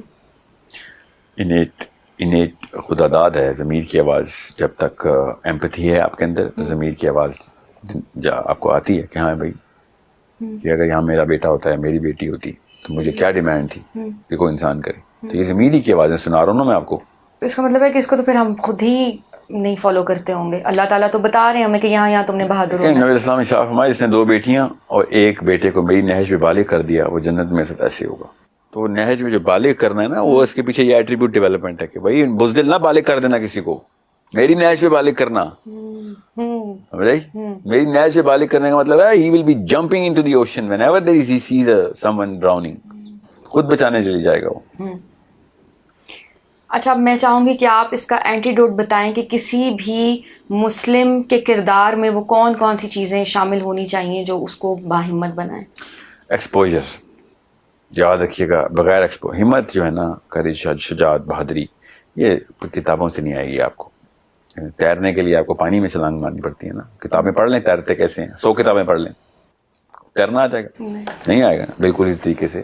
انیٹ خدا داد ہے ضمیر کی آواز. جب تک ایمپتھی ہے آپ کے اندر تو ضمیر کی آواز آپ کو آتی ہے کہ ہاں بھائی, کہ اگر یہاں میرا بیٹا ہوتا ہے, میری بیٹی ہوتی, تو مجھے کیا ڈیمانڈ تھی کہ کوئی انسان کرے. تو یہ ضمیر ہی کی آوازیں سنا رہا ہوں نا میں آپ کو. اس کا مطلب ہے کہ اس کو تو پھر ہم خود ہی نہیں فالو کرتے ہوں گے. اللہ تعالیٰ تو بتا رہے ہیں ہمیں کہ یہاں تم نے بہادر ہونا ہے. نبی اسلام شاہ فرمایا جس نے 2 بیٹیاں اور ایک بیٹے کو میری نہج پہ بالغ کر دیا وہ جنت میں ساتھ ایسے ہوگا. تو نہج میں جو بالغ کرنا ہے نا, وہ اس کے پیچھے یہ ایٹریبیوٹ ڈیولپمنٹ ہے کہ بھائی بزدل نہ بالغ کر دینا کسی کو, میری نہج پہ بالغ کرنا. میری نہج پہ بالغ کرنے کا مطلب ہے he will be jumping into the ocean whenever he sees someone drowning. خود بچانے چلی جائے گا وہ. اچھا اب میں چاہوں گی کہ آپ اس کا اینٹیڈوٹ بتائیں کہ کسی بھی مسلم کے کردار میں وہ کون کون سی چیزیں شامل ہونی چاہیے جو اس کو باہمت بنائیں. ایکسپوجر, یاد رکھیے گا, بغیر ہمت جو ہے نا, کریج, شجاعت, بہادری, یہ کتابوں سے نہیں آئے گی آپ کو. تیرنے کے لیے آپ کو پانی میں چھلانگ مارنی پڑتی ہے نا. کتابیں پڑھ لیں تیرتے کیسے ہیں, 100 کتابیں پڑھ لیں, تیرنا آ جائے گا؟ نہیں آئے گا نا. بالکل اس طریقے سے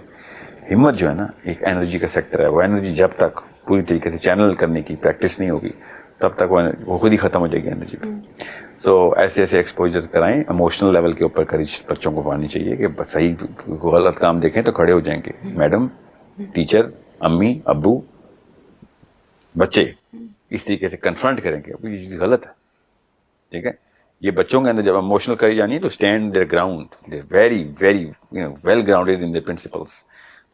ہمت جو ہے نا ایک انرجی کا سیکٹر ہے. وہ انرجی جب تک پوری طریقے سے چینل کرنے کی پریکٹس نہیں ہوگی تب تک وہ خود ہی ختم ہو جائے گی انرجی پہ. سو ایسے ایکسپوجر کرائیں. ایموشنل لیول کے اوپر کریج بچوں کو پڑھانی چاہیے کہ صحیح غلط کام دیکھیں تو کھڑے ہو جائیں گے. میڈم, ٹیچر, امی, ابو, بچے اس طریقے سے کنفرنٹ کریں گے یہ چیز غلط ہے. ٹھیک ہے, یہ بچوں کے اندر جب ایموشنل کری جانی ہے تو stand their ground, they very very well grounded in their principles.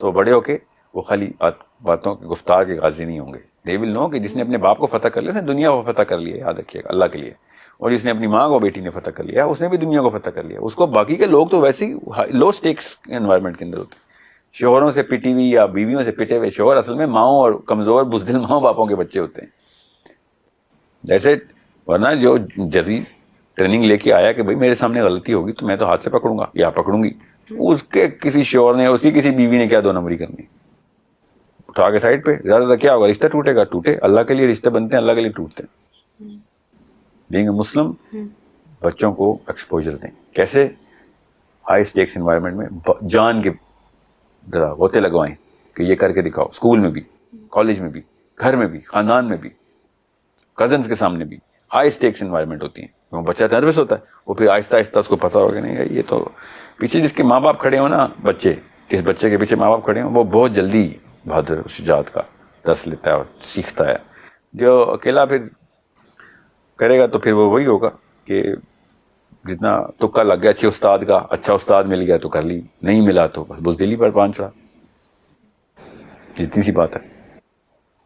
تو بڑے ہو کے وہ خالی باتوں کے گفتار کے غازی نہیں ہوں گے. دے ول نو کہ جس نے اپنے باپ کو فتح کر لیا اس نے دنیا کو فتح کر لیا, یاد رکھیے گا, اللہ کے لیے. اور جس نے اپنی ماں کو, بیٹی نے فتح کر لیا اس نے بھی دنیا کو فتح کر لیا. اس کو باقی کے لوگ تو ویسے ہی لو سٹیکس انوائرمنٹ کے اندر ہوتے ہیں. شوہروں سے پٹی ہوئی یا بیویوں سے پٹے ہوئے شوہر اصل میں ماؤں اور کمزور بزدل ماؤں باپوں کے بچے ہوتے ہیں. That's it. ورنہ جو جری ٹریننگ لے کے آیا کہ بھائی میرے سامنے غلطی ہوگی تو میں تو ہاتھ سے پکڑوں گا یا پکڑوں گی, اس کے کسی شوہر نے, اس کی کسی بیوی نے کیا 2 نمبری کرنی, اٹھا کے سائڈ پہ. زیادہ تر کیا ہوگا, رشتہ ٹوٹے گا, ٹوٹے, اللہ کے لیے رشتے بنتے ہیں, اللہ کے لیے ٹوٹتے ہیں. بینگ اے مسلم, بچوں کو ایکسپوجر دیں. کیسے؟ ہائی اسٹیکس انوائرمنٹ میں جان کے ذرا غوطے لگوائیں کہ یہ کر کے دکھاؤ, اسکول میں بھی, کالج میں بھی, گھر میں بھی, خاندان میں بھی, کزنس کے سامنے بھی. ہائی اسٹیکس انوائرمنٹ ہوتی ہیں. وہ بچہ نروس ہوتا ہے, وہ پھر آہستہ آہستہ اس کو پتا ہوگا کہ نہیں یہ تو پیچھے جس کے ماں باپ کھڑے ہوں نا, بچے کس بچے کے پیچھے ماں باپ کھڑے ہوں, وہ بہت جلدی بہادر شجاعت کا درس لیتا ہے اور سیکھتا ہے. جو اکیلا پھر کرے گا تو پھر وہ وہی ہوگا کہ جتنا تکا لگ گیا اچھے استاد کا, اچھا استاد مل گیا تو کر لی, نہیں ملا تو بس بزدلی پر پان چڑھا. اتنی سی بات ہے.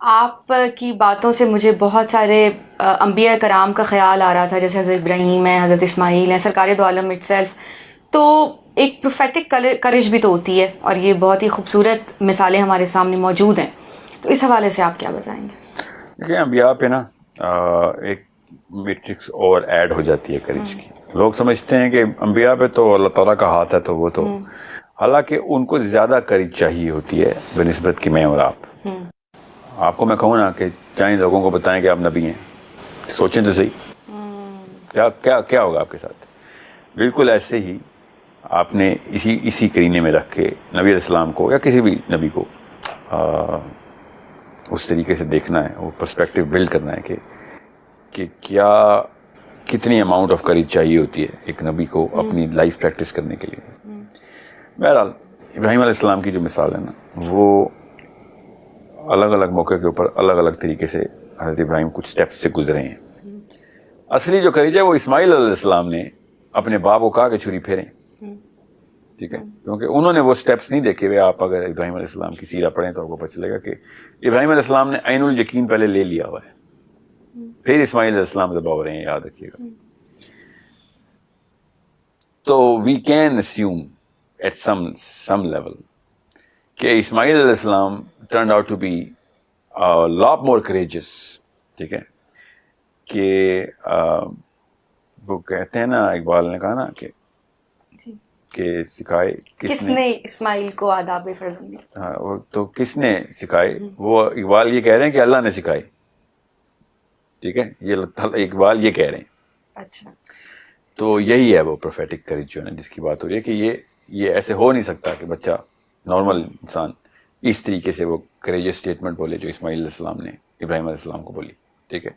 آپ کی باتوں سے مجھے بہت سارے انبیاء کرام کا خیال آ رہا تھا, جیسے حضرت ابراہیم ہے, حضرت اسماعیل ہے, سرکار دو عالم اٹ سیلف. تو ایک پروفیٹک کرج بھی تو ہوتی ہے, اور یہ بہت ہی خوبصورت مثالیں ہمارے سامنے موجود ہیں. تو اس حوالے سے آپ کیا بتائیں گے؟ دیکھیں انبیاء پہ نا ایک میٹرکس اور ایڈ ہو جاتی ہے کرج کی. لوگ سمجھتے ہیں کہ انبیاء پہ تو اللہ تعالیٰ کا ہاتھ ہے تو وہ تو, حالانکہ ان کو زیادہ کرج چاہیے ہوتی ہے بنسبت کہ میں اور آپ. آپ کو میں کہوں نا کہ چاہیں لوگوں کو بتائیں کہ آپ نبی ہیں, سوچیں تو صحیح, کیا کیا کیا ہوگا آپ کے ساتھ. بالکل ایسے ہی آپ نے اسی کرینے میں رکھ کے نبی علیہ السلام کو یا کسی بھی نبی کو اس طریقے سے دیکھنا ہے, وہ پرسپیکٹیو بلڈ کرنا ہے کہ کیا کتنی اماؤنٹ آف کریج چاہیے ہوتی ہے ایک نبی کو اپنی لائف پریکٹس کرنے کے لیے. بہرحال ابراہیم علیہ السلام کی جو مثال ہے نا, وہ الگ الگ موقع کے اوپر الگ الگ طریقے سے حضرت ابراہیم کچھ سٹیپس سے گزرے ہیں. اصلی جو کریج ہے وہ اسماعیل علیہ السلام نے اپنے باپ کو کہا کہ چھری پھیریں, ٹھیک ہے, کیونکہ انہوں نے وہ سٹیپس نہیں دیکھے ہوئے. آپ اگر ابراہیم علیہ السلام کی سیرہ پڑھیں تو آپ کو پتہ چلے گا کہ ابراہیم علیہ السلام نے عین الیقین پہلے لے لیا ہوا ہے, پھر اسماعیل علیہ السلام ذبح ہو رہے ہیں, یاد رکھیے گا. تو we can assume at some level کہ اسماعیل علیہ السلام turned out to be lot more courageous, ٹھیک ہے, کہ وہ کہتے ہیں نا, اقبال نے کہا نا کہ سکھائے کس نے اسماعیل کو آداب فرزندی. ہاں, تو کس نے سکھائے, وہ اقبال یہ کہہ رہے ہیں کہ اللہ نے سکھائے, ٹھیک ہے, یہ اقبال یہ کہہ رہے ہیں. اچھا, تو یہی ہے وہ پروفیٹک کریج جو ہے نا جس کی بات ہو رہی ہے, کہ یہ ایسے ہو نہیں سکتا کہ بچہ نارمل انسان اس طریقے سے وہ کریجس اسٹیٹمنٹ بولے جو اسماعیل علیہ السلام نے ابراہیم علیہ السلام کو بولی, ٹھیک ہے.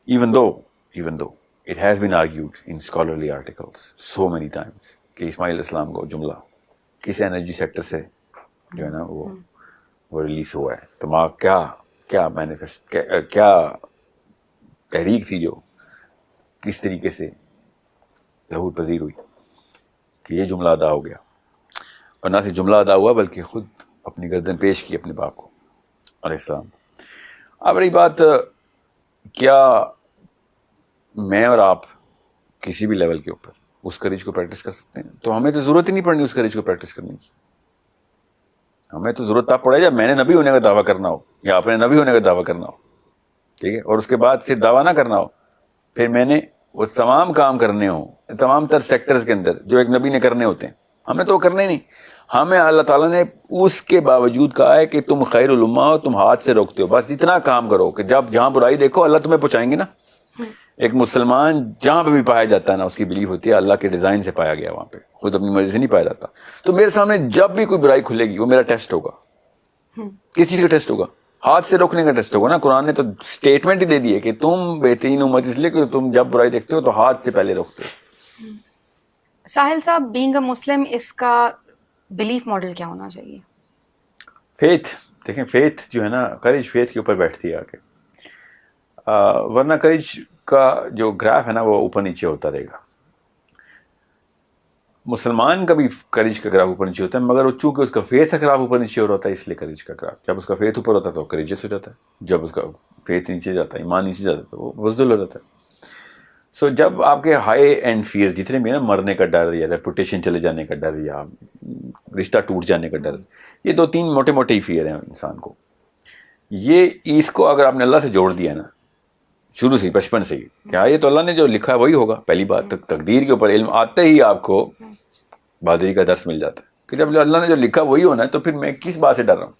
even though it has been argued in scholarly articles so many times کہ اسماعیل علیہ السلام کو جملہ کس انرجی سیکٹر سے جو ہے نا وہ ریلیز ہوا ہے, دماغ کیا مینیفیسٹ کیا تحریک تھی جو کس طریقے سے ظہور پذیر ہوئی کہ یہ جملہ ادا ہو گیا. اور نہ صرف جملہ ادا ہوا بلکہ خود اپنی گردن پیش کی اپنے باپ کو علیہ السلام. اب رہی بات کیا میں اور آپ کسی بھی لیول کے اوپر اس کریج کو پریکٹس کر سکتے ہیں, تو ہمیں تو ضرورت ہی نہیں پڑنی اس کریج کو پریکٹس کرنے کی. ہمیں تو ضرورت تب پڑے جب میں نے نبی ہونے کا دعویٰ کرنا ہو یا آپ نے نبی ہونے کا دعویٰ کرنا ہو, ٹھیک ہے, اور اس کے بعد صرف دعویٰ نہ کرنا ہو, پھر میں نے وہ تمام کام کرنے ہوں تمام تر سیکٹرز کے اندر جو ایک نبی نے کرنے ہوتے ہیں, ہم نے تو وہ کرنے ہی نہیں. ہمیں اللہ تعالیٰ نے اس کے باوجود کہا ہے کہ تم خیر الامہ ہو, تم ہاتھ سے روکتے ہو, بس اتنا کام کرو کہ جب جہاں برائی دیکھو اللہ تمہیں پہنچائیں گے نا. ایک مسلمان جہاں پہ بھی پایا جاتا ہے نا, اس کی بلیف ہوتی ہے اللہ کے ڈیزائن سے پایا گیا, وہاں پہ خود اپنی مرضی سے نہیں پایا جاتا. تو میرے سامنے جب بھی کوئی برائی کھلے گی وہ میرا ٹیسٹ ہوگا. کس چیز کا ٹیسٹ ہوگا؟ ہاتھ سے روکنے کا ٹیسٹ ہوگا نا. قرآن نے تو اسٹیٹمنٹ ہی دے دی ہے کہ تم بہترین امت اس لیے کہ تم جب برائی دیکھتے ہو تو ہاتھ سے پہلے روکتے ہو. ساحل صاحب, بینگ اے مسلم, اس کا بلیف ماڈل کیا ہونا چاہیے؟ فیتھ. دیکھیں فیتھ جو ہے نا, کریج فیتھ کے اوپر بیٹھتی ہے آ کے, ورنہ کریج کا جو گراف ہے نا وہ اوپر نیچے ہوتا رہے گا. مسلمان کا بھی کریج کا گراف اوپر نیچے ہوتا ہے, مگر وہ چونکہ اس کا فیتھ کا گراف اوپر نیچے ہو رہا ہوتا ہے اس لیے کریج کا گراف, جب اس کا فیتھ اوپر ہوتا ہے تو کریجس ہو جاتا ہے, جب اس کا فیتھ نیچے جاتا ہے, ایمان نیچے جاتا ہے تو وہ بزدل ہو جاتا ہے. سو جب آپ کے ہائی اینڈ فیئر جتنے بھی نا, مرنے کا ڈر یا ریپوٹیشن چلے جانے کا ڈر یا رشتہ ٹوٹ جانے کا ڈر, یہ 2-3 موٹے موٹے ہی فیئر ہیں انسان کو. یہ اس کو اگر آپ نے اللہ سے جوڑ دیا نا شروع سے ہی, بچپن سے ہی, کہ ہاں یہ تو اللہ نے جو لکھا ہے وہی ہوگا. پہلی بات تقدیر کے اوپر علم آتے ہی آپ کو بہادری کا درس مل جاتا ہے کہ جب اللہ نے جو لکھا وہی ہونا ہے تو پھر میں کس بات سے ڈر رہا ہوں.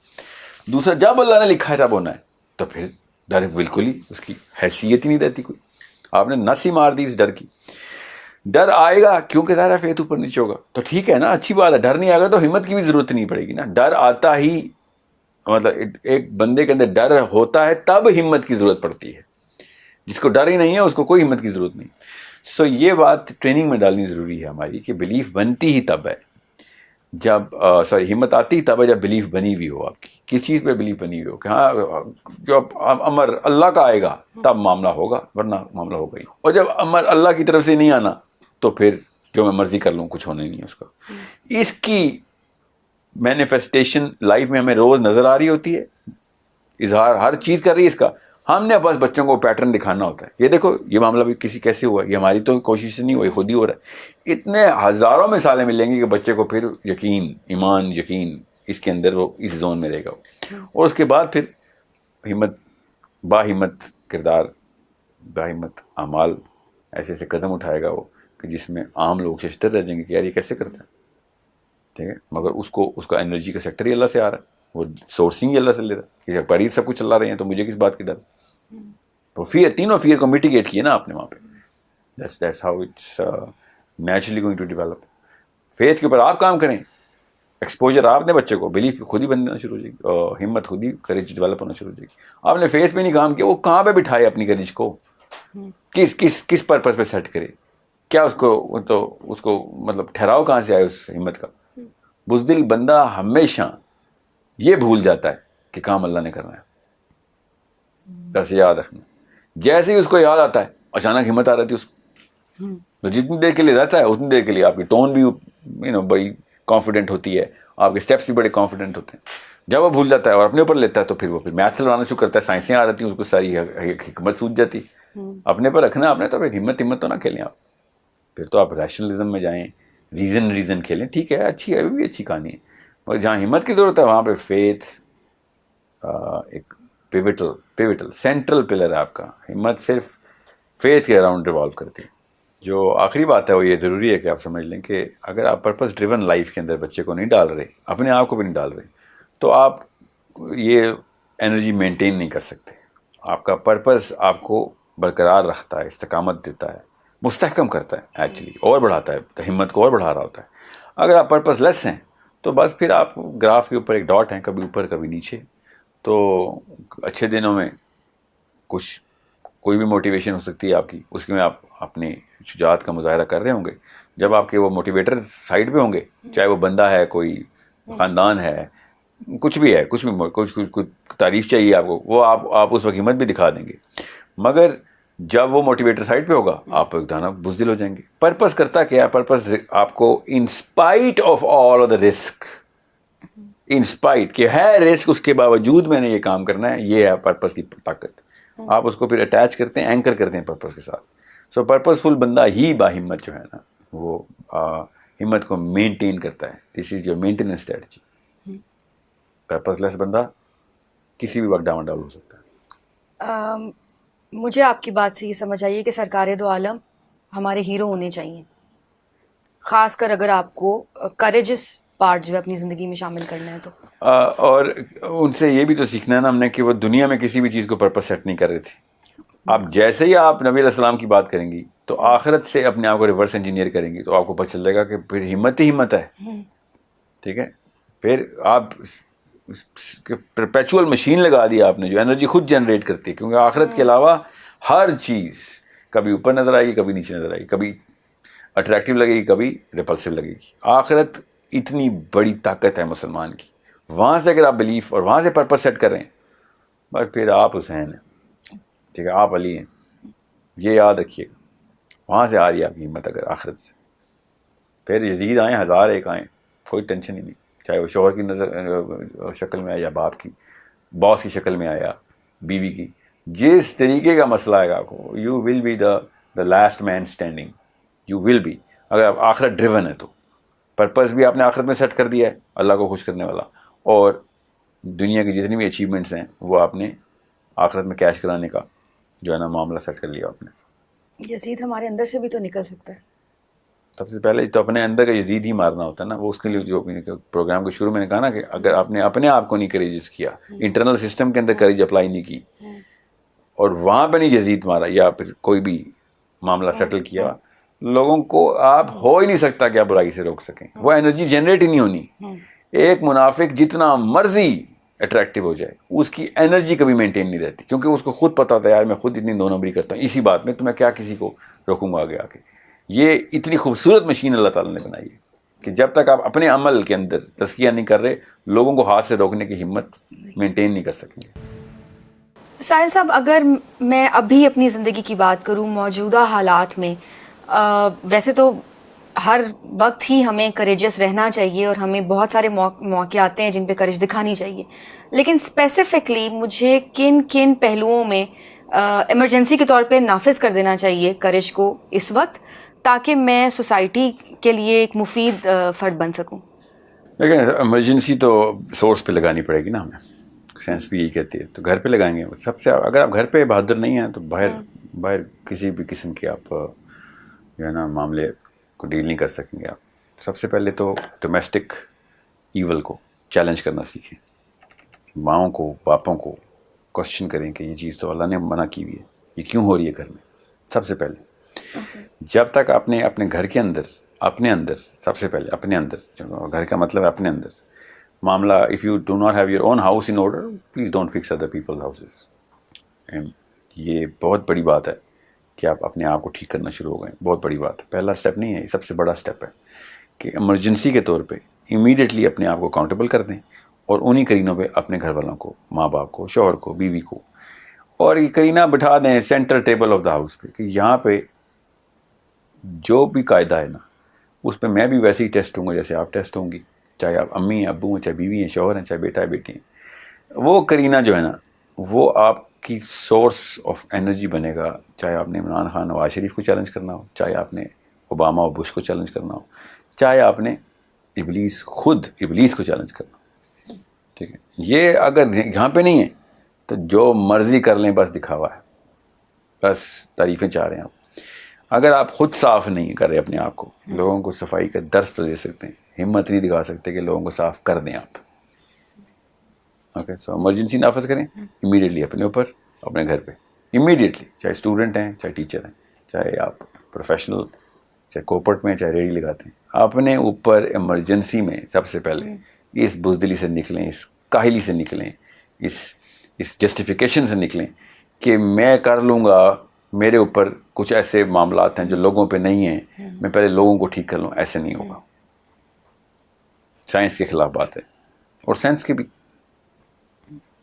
دوسرا, جب اللہ نے لکھا ہے تب ہونا ہے تو پھر ڈر بالکل ہی اس کی حیثیت ہی نہیں رہتی کوئی. آپ نے نس ہی مار دی اس ڈر کی. ڈر آئے گا کیونکہ ظاہر فیت اوپر نیچے ہوگا تو ٹھیک ہے نا, اچھی بات ہے. ڈر نہیں آئے گا تو ہمت کی بھی ضرورت نہیں پڑے گی نا. ڈر آتا ہی مطلب ایک بندے کے اندر ڈر ہوتا ہے تب ہمت کی ضرورت پڑتی ہے. جس کو ڈر ہی نہیں ہے اس کو کوئی ہمت کی ضرورت نہیں. سو یہ بات ٹریننگ میں ڈالنی ضروری ہے ہماری کہ بلیف بنتی ہی تب ہے جب ہمت آتی ہی تب ہے جب بلیف بنی ہوئی ہو. آپ کی کس چیز پہ بلیف بنی ہوئی ہو کہ ہاں جب امر اللہ کا آئے گا تب معاملہ ہوگا, ورنہ معاملہ ہوگا ہی. اور جب امر اللہ کی طرف سے نہیں آنا تو پھر جو میں مرضی کر لوں کچھ ہونا ہی نہیں ہے اس کا. اس کی مینیفیسٹیشن لائف میں ہمیں روز نظر آ رہی ہوتی ہے, اظہار ہر چیز کر رہی ہے اس کا. ہم نے بس بچوں کو پیٹرن دکھانا ہوتا ہے. یہ دیکھو یہ معاملہ بھی کسی کیسے ہوا, یہ ہماری تو کوشش سے نہیں ہوا, خود ہی ہو رہا ہے. اتنے ہزاروں مثالیں ملیں گی کہ بچے کو پھر یقین, ایمان, یقین اس کے اندر وہ اس زون میں رہے گا. اور اس کے بعد پھر ہمت, باہمت کردار, باہمت اعمال, ایسے ایسے قدم اٹھائے گا وہ کہ جس میں عام لوگ ششتر رہ جائیں گے کہ یار یہ کیسے کرتا ہے. ٹھیک ہے, مگر اس کا انرجی کا سیکٹر ہی اللہ سے آ رہا ہے, وہ سورسنگ ہی اللہ سے لے رہا ہے کہ پریر سب کچھ چلا رہے ہیں تو مجھے کس بات کی ڈر. تو تینوں فیئر کو میٹیگیٹ کیے نا آپ نے وہاں پہ. That's how it's naturally going to develop. Faith کے اوپر آپ کام کریں, ایکسپوجر آپ دیں بچے کو, بلیف خود ہی بننا شروع ہو جائے گی, اور ہمت خود ہی کریج ڈیولپ ہونا شروع ہو جائے گی. آپ نے فیتھ پہ نہیں کام کیا, وہ کہاں پہ بٹھائے اپنی کریج کو, کس پرپز پہ سیٹ کرے, کیا اس کو مطلب ٹھہراؤ کہاں سے آئے اس ہمت کا. بزدل بندہ ہمیشہ یہ بھول جاتا ہے کہ کام اللہ نے کرنا ہے. بس یاد رکھنا, جیسے ہی اس کو یاد آتا ہے اچانک ہمت آ رہتی ہے اس کو. تو جتنی دیر کے لیے رہتا ہے اتنی دیر کے لیے آپ کی ٹون بھی بڑی کانفیڈنٹ ہوتی ہے, آپ کے اسٹیپس بھی بڑے کانفیڈنٹ ہوتے ہیں. جب وہ بھول جاتا ہے اور اپنے اوپر لیتا ہے تو پھر وہ میتھ چلانا شروع کرتا ہے, سائنسیں آ رہتی ہیں, اس کو ساری حکمت سوچ جاتی. اپنے پر رکھنا آپ نے, تو پھر ہمت تو نہ کھیلیں آپ. پھر تو آپ ریشنلزم میں جائیں, ریزن کھیلیں, ٹھیک ہے, اچھی ہے, بھی اچھی کہانی ہے. مگر جہاں ہمت کی ضرورت ہے وہاں پہ فیتھ ایک پیوٹل سینٹرل پلر ہے آپ کا. ہمت صرف فیتھ کے اراؤنڈ ریوالو کرتی ہے. جو آخری بات ہے وہ یہ ضروری ہے کہ آپ سمجھ لیں کہ اگر آپ پرپز ڈریون لائف کے اندر بچے کو نہیں ڈال رہے, اپنے آپ کو بھی نہیں ڈال رہے, تو آپ یہ انرجی مینٹین نہیں کر سکتے. آپ کا پرپز آپ کو برقرار رکھتا ہے, استقامت دیتا ہے, مستحکم کرتا ہے ایکچولی, اور بڑھاتا ہے, ہمت کو اور بڑھا رہا ہوتا ہے. اگر آپ پرپز لیس ہیں تو بس پھر آپ گراف کے اوپر ایک ڈاٹ ہیں, کبھی اوپر کبھی نیچے. تو اچھے دنوں میں کوئی بھی موٹیویشن ہو سکتی ہے آپ کی, اس میں آپ اپنی شجاعت کا مظاہرہ کر رہے ہوں گے. جب آپ کے وہ موٹیویٹر سائڈ پہ ہوں گے, چاہے وہ بندہ ہے, کوئی خاندان ہے, کچھ بھی ہے, کچھ تعریف چاہیے آپ کو, وہ آپ اس وقت ہمت بھی دکھا دیں گے. مگر جب وہ موٹیویٹر سائڈ پہ ہوگا آپ ایک دانہ بزدل ہو جائیں گے. پرپز کرتا کیا ہے, پرپز آپ کو in spite of all of the risk, in spite کہ ہے رسک, اس کے باوجود میں نے یہ کام کرنا ہے, یہ ہے پرپز کی طاقت. آپ اس کو پھر اٹیچ کرتے ہیں, اینکر کرتے ہیں پرپز کے ساتھ. سو پرپز فل بندہ ہی باہمت جو ہے نا, وہ ہمت کو مینٹین کرتا ہے. This is your maintenance strategy. Purposeless بندہ کسی بھی وقت ڈاؤن ڈاؤن ہو سکتا ہے. مجھے آپ کی بات سے یہ سمجھ آئیے کہ سرکار دو عالم ہمارے ہیرو ہونے چاہیے, خاص کر اگر آپ کو کریجس پارٹ جو ہے اپنی زندگی میں شامل کرنا ہے تو. اور ان سے یہ بھی تو سیکھنا ہے نا ہم نے کہ وہ دنیا میں کسی بھی چیز کو پرپز سیٹ نہیں کر رہے تھے. آپ جیسے ہی آپ نبی علیہ السلام کی بات کریں گی تو آخرت سے اپنے آپ کو ریورس انجینئر کریں گی, تو آپ کو پتہ چلے گا کہ پھر ہمت ہی ہمت ہے. ٹھیک ہے, پھر آپ پرپیچول مشین لگا دی آپ نے جو انرجی خود جنریٹ کرتی ہے, کیونکہ آخرت کے علاوہ ہر چیز کبھی اوپر نظر آئے گی, کبھی نیچے نظر آئے گی, کبھی اٹریکٹیو لگے گی, کبھی ریپلسو لگے گی. آخرت اتنی بڑی طاقت ہے مسلمان کی, وہاں سے اگر آپ بلیف اور وہاں سے پرپز سیٹ کریں, بس پھر آپ حسین ہیں, ٹھیک ہے, آپ علی ہیں, یہ یاد رکھیے گا. وہاں سے آ رہی ہے آپ کی ہمت اگر آخرت سے. پھر یزید آئیں, 1001 آئیں, کوئی ٹینشن ہی نہیں, چاہے وہ شوہر کی نظر شکل میں آیا, یا باپ کی, باس کی شکل میں آیا, بیوی کی, جس طریقے کا مسئلہ آئے گا آپ کو, you will be the last man standing. You will be, اگر آپ آخرت ڈریون ہے تو. پرپز بھی آپ نے آخرت میں سیٹ کر دیا ہے, اللہ کو خوش کرنے والا, اور دنیا کی جتنی بھی اچیومنٹس ہیں وہ آپ نے آخرت میں کیش کرانے کا جو ہے نا معاملہ سیٹ کر لیا آپ نے. یزید ہمارے اندر سے بھی تو نکل سکتا ہے. سب سے پہلے تو اپنے اندر کا یزید ہی مارنا ہوتا ہے نا. وہ اس کے لیے جو پروگرام کے شروع میں نے کہا نا کہ اگر آپ نے اپنے آپ کو نہیں کریجس کیا, انٹرنل سسٹم کے اندر کریج اپلائی نہیں کی, اور وہاں پہ نہیں یزید مارا یا پھر کوئی بھی معاملہ سیٹل کیا, لوگوں کو آپ ہو ہی نہیں سکتا کہ آپ برائی سے روک سکیں. وہ انرجی جنریٹ ہی نہیں ہونی. ایک منافق جتنا مرضی اٹریکٹیو ہو جائے, اس کی انرجی کبھی مینٹین نہیں رہتی, کیونکہ اس کو خود پتا ہوتا ہے یار میں خود اتنی 2 نمبری کرتا ہوں اسی بات میں, تو میں کیا کسی کو روکوں گا آگے آ کے. یہ اتنی خوبصورت مشین اللہ تعالیٰ نے بنائی ہے کہ جب تک آپ اپنے عمل کے اندر تزکیہ نہیں کر رہے, لوگوں کو ہاتھ سے روکنے کی ہمت مینٹین نہیں کر سکیں گے. ساحل صاحب, اگر میں ابھی اپنی زندگی کی بات کروں, موجودہ حالات میں, ویسے تو ہر وقت ہی ہمیں کریجس رہنا چاہیے اور ہمیں بہت سارے موقع آتے ہیں جن پہ کریج دکھانی چاہیے, لیکن اسپیسیفکلی مجھے کن کن پہلوؤں میں ایمرجنسی کے طور پہ نافذ کر دینا چاہیے کریج کو اس وقت, تاکہ میں سوسائٹی کے لیے ایک مفید فرد بن سکوں؟ دیکھیں, ایمرجنسی تو سورس پہ لگانی پڑے گی نا ہمیں, سائنس بھی یہی کہتی ہے, تو گھر پہ لگائیں گے. سب سے اگر آپ گھر پہ بہادر نہیں ہیں تو باہر کسی بھی قسم کے آپ جو ہے نا معاملے کو ڈیل نہیں کر سکیں گے. آپ سب سے پہلے تو ڈومیسٹک ایول کو چیلنج کرنا سیکھیں. ماؤں کو, باپوں کو کوشچن کریں کہ یہ چیز تو اللہ نے منع کی ہوئی ہے, یہ کیوں ہو رہی ہے گھر میں. سب سے پہلے جب تک آپ نے اپنے گھر کے اندر, اپنے اندر سب سے پہلے اپنے اندر, گھر کا مطلب ہے اپنے اندر معاملہ, if you do not have your own house in order, please don't fix other people's houses. یہ بہت بڑی بات ہے کہ آپ اپنے آپ کو ٹھیک کرنا شروع ہو گئے. بہت بڑی بات ہے, پہلا سٹیپ نہیں ہے, یہ سب سے بڑا سٹیپ ہے کہ ایمرجنسی کے طور پہ امیڈیٹلی اپنے آپ کو اکاؤنٹیبل کر دیں, اور انہی کرینوں پہ اپنے گھر والوں کو, ماں باپ کو, شوہر کو, بیوی کو, اور یہ کرینہ بٹھا دیں centre table of the house پہ کہ یہاں پہ جو بھی قاعدہ ہے نا اس پہ میں بھی ویسے ہی ٹیسٹ ہوں گا جیسے آپ ٹیسٹ ہوں گی, چاہے آپ امی ہیں, ابو ہیں, چاہے بیوی ہیں, شوہر ہیں, چاہے بیٹا ہے, بیٹی ہیں. وہ کرینہ جو ہے نا وہ آپ کی سورس آف انرجی بنے گا, چاہے آپ نے عمران خان, نواز شریف کو چیلنج کرنا ہو, چاہے آپ نے اوباما اور بش کو چیلنج کرنا ہو, چاہے آپ نے خود ابلیس کو چیلنج کرنا ہو. ٹھیک ہے, یہ اگر یہاں پہ نہیں ہے تو جو مرضی کر لیں, بس دکھاوا ہے, بس تعریفیں چاہ رہے ہیں آپ. اگر آپ خود صاف نہیں کر رہے اپنے آپ کو, لوگوں کو صفائی کا درس تو دے سکتے ہیں, ہمت نہیں دکھا سکتے کہ لوگوں کو صاف کر دیں آپ. اوکے, سو ایمرجنسی نافذ کریں امیڈیٹلی اپنے اوپر, اپنے گھر پہ امیڈیٹلی, چاہے اسٹوڈنٹ ہیں, چاہے ٹیچر ہیں, چاہے آپ پروفیشنل, چاہے کورپوریٹ میں, چاہے ریڈی لگاتے ہیں, اپنے اوپر ایمرجنسی میں سب سے پہلے اس بزدلی سے نکلیں, اس کاہلی سے نکلیں, اس جسٹیفیکیشن سے نکلیں کہ میں کر لوں گا, میرے اوپر کچھ ایسے معاملات ہیں جو لوگوں پہ نہیں ہیں, میں پہلے لوگوں کو ٹھیک کر لوں. ایسے نہیں ہوگا, سائنس کے خلاف بات ہے. اور سائنس کے بھی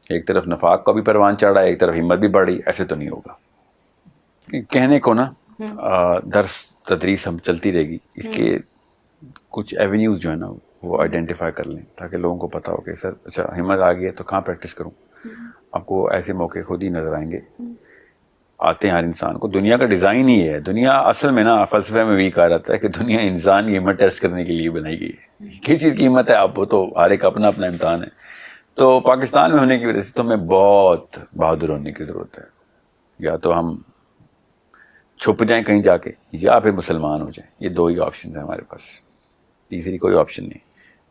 ایک طرف نفاق کا بھی پروان چڑھ رہا ہے, ایک طرف ہمت بھی بڑھ رہی, ایسے تو نہیں ہوگا. کہنے کو نا درس تدریس ہم چلتی رہے گی, اس کے کچھ ایونیوز جو ہے نا وہ آئیڈینٹیفائی کر لیں تاکہ لوگوں کو پتا ہو کہ سر اچھا ہمت آ گئی ہے تو کہاں پریکٹس کروں. آپ کو ایسے موقع خود ہی نظر آئیں گے, آتے ہیں ہر انسان کو. دنیا کا ڈیزائن ہی ہے, دنیا اصل میں نا فلسفے میں بھی کہا جاتا ہے کہ دنیا انسان کی ہمت ٹیسٹ کرنے کے لیے بنائی گئی ہے. کس چیز کی ہمت ہے آپ, وہ تو ہر ایک اپنا اپنا امتحان ہے. تو پاکستان میں ہونے کی وجہ سے تو ہمیں بہت بہادر ہونے کی ضرورت ہے. یا تو ہم چھپ جائیں کہیں جا کے, یا پھر مسلمان ہو جائیں. یہ 2 ہی آپشن ہیں ہمارے پاس, تیسری کوئی آپشن نہیں.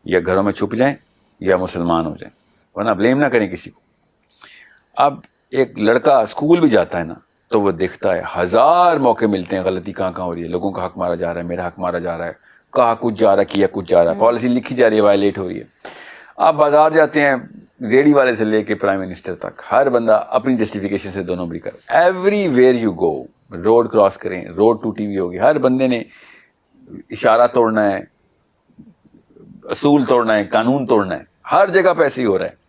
یا گھروں میں چھپ جائیں یا مسلمان ہو جائیں, ورنہ بلیم نہ کریں کسی کو. اب ایک لڑکا اسکول بھی جاتا ہے نا تو وہ دیکھتا ہے 1000 موقع ملتے ہیں غلطی کہاں ہو رہی ہے, لوگوں کا حق مارا جا رہا ہے, میرا حق مارا جا رہا ہے, کہا کچھ جا رہا ہے, کیا کچھ جا رہا ہے, پالیسی لکھی جا رہی ہے, وائلیٹ ہو رہی ہے. آپ بازار جاتے ہیں, ریڑھی والے سے لے کے پرائم منسٹر تک ہر بندہ اپنی جسٹیفیکیشن سے 2 نمبری کر. Every where you go, road cross کریں, روڈ ٹوٹی ہوئی ہوگی, ہر بندے نے اشارہ توڑنا ہے, اصول توڑنا ہے, قانون توڑنا ہے, ہر جگہ پہ ایسے ہی ہو رہا ہے.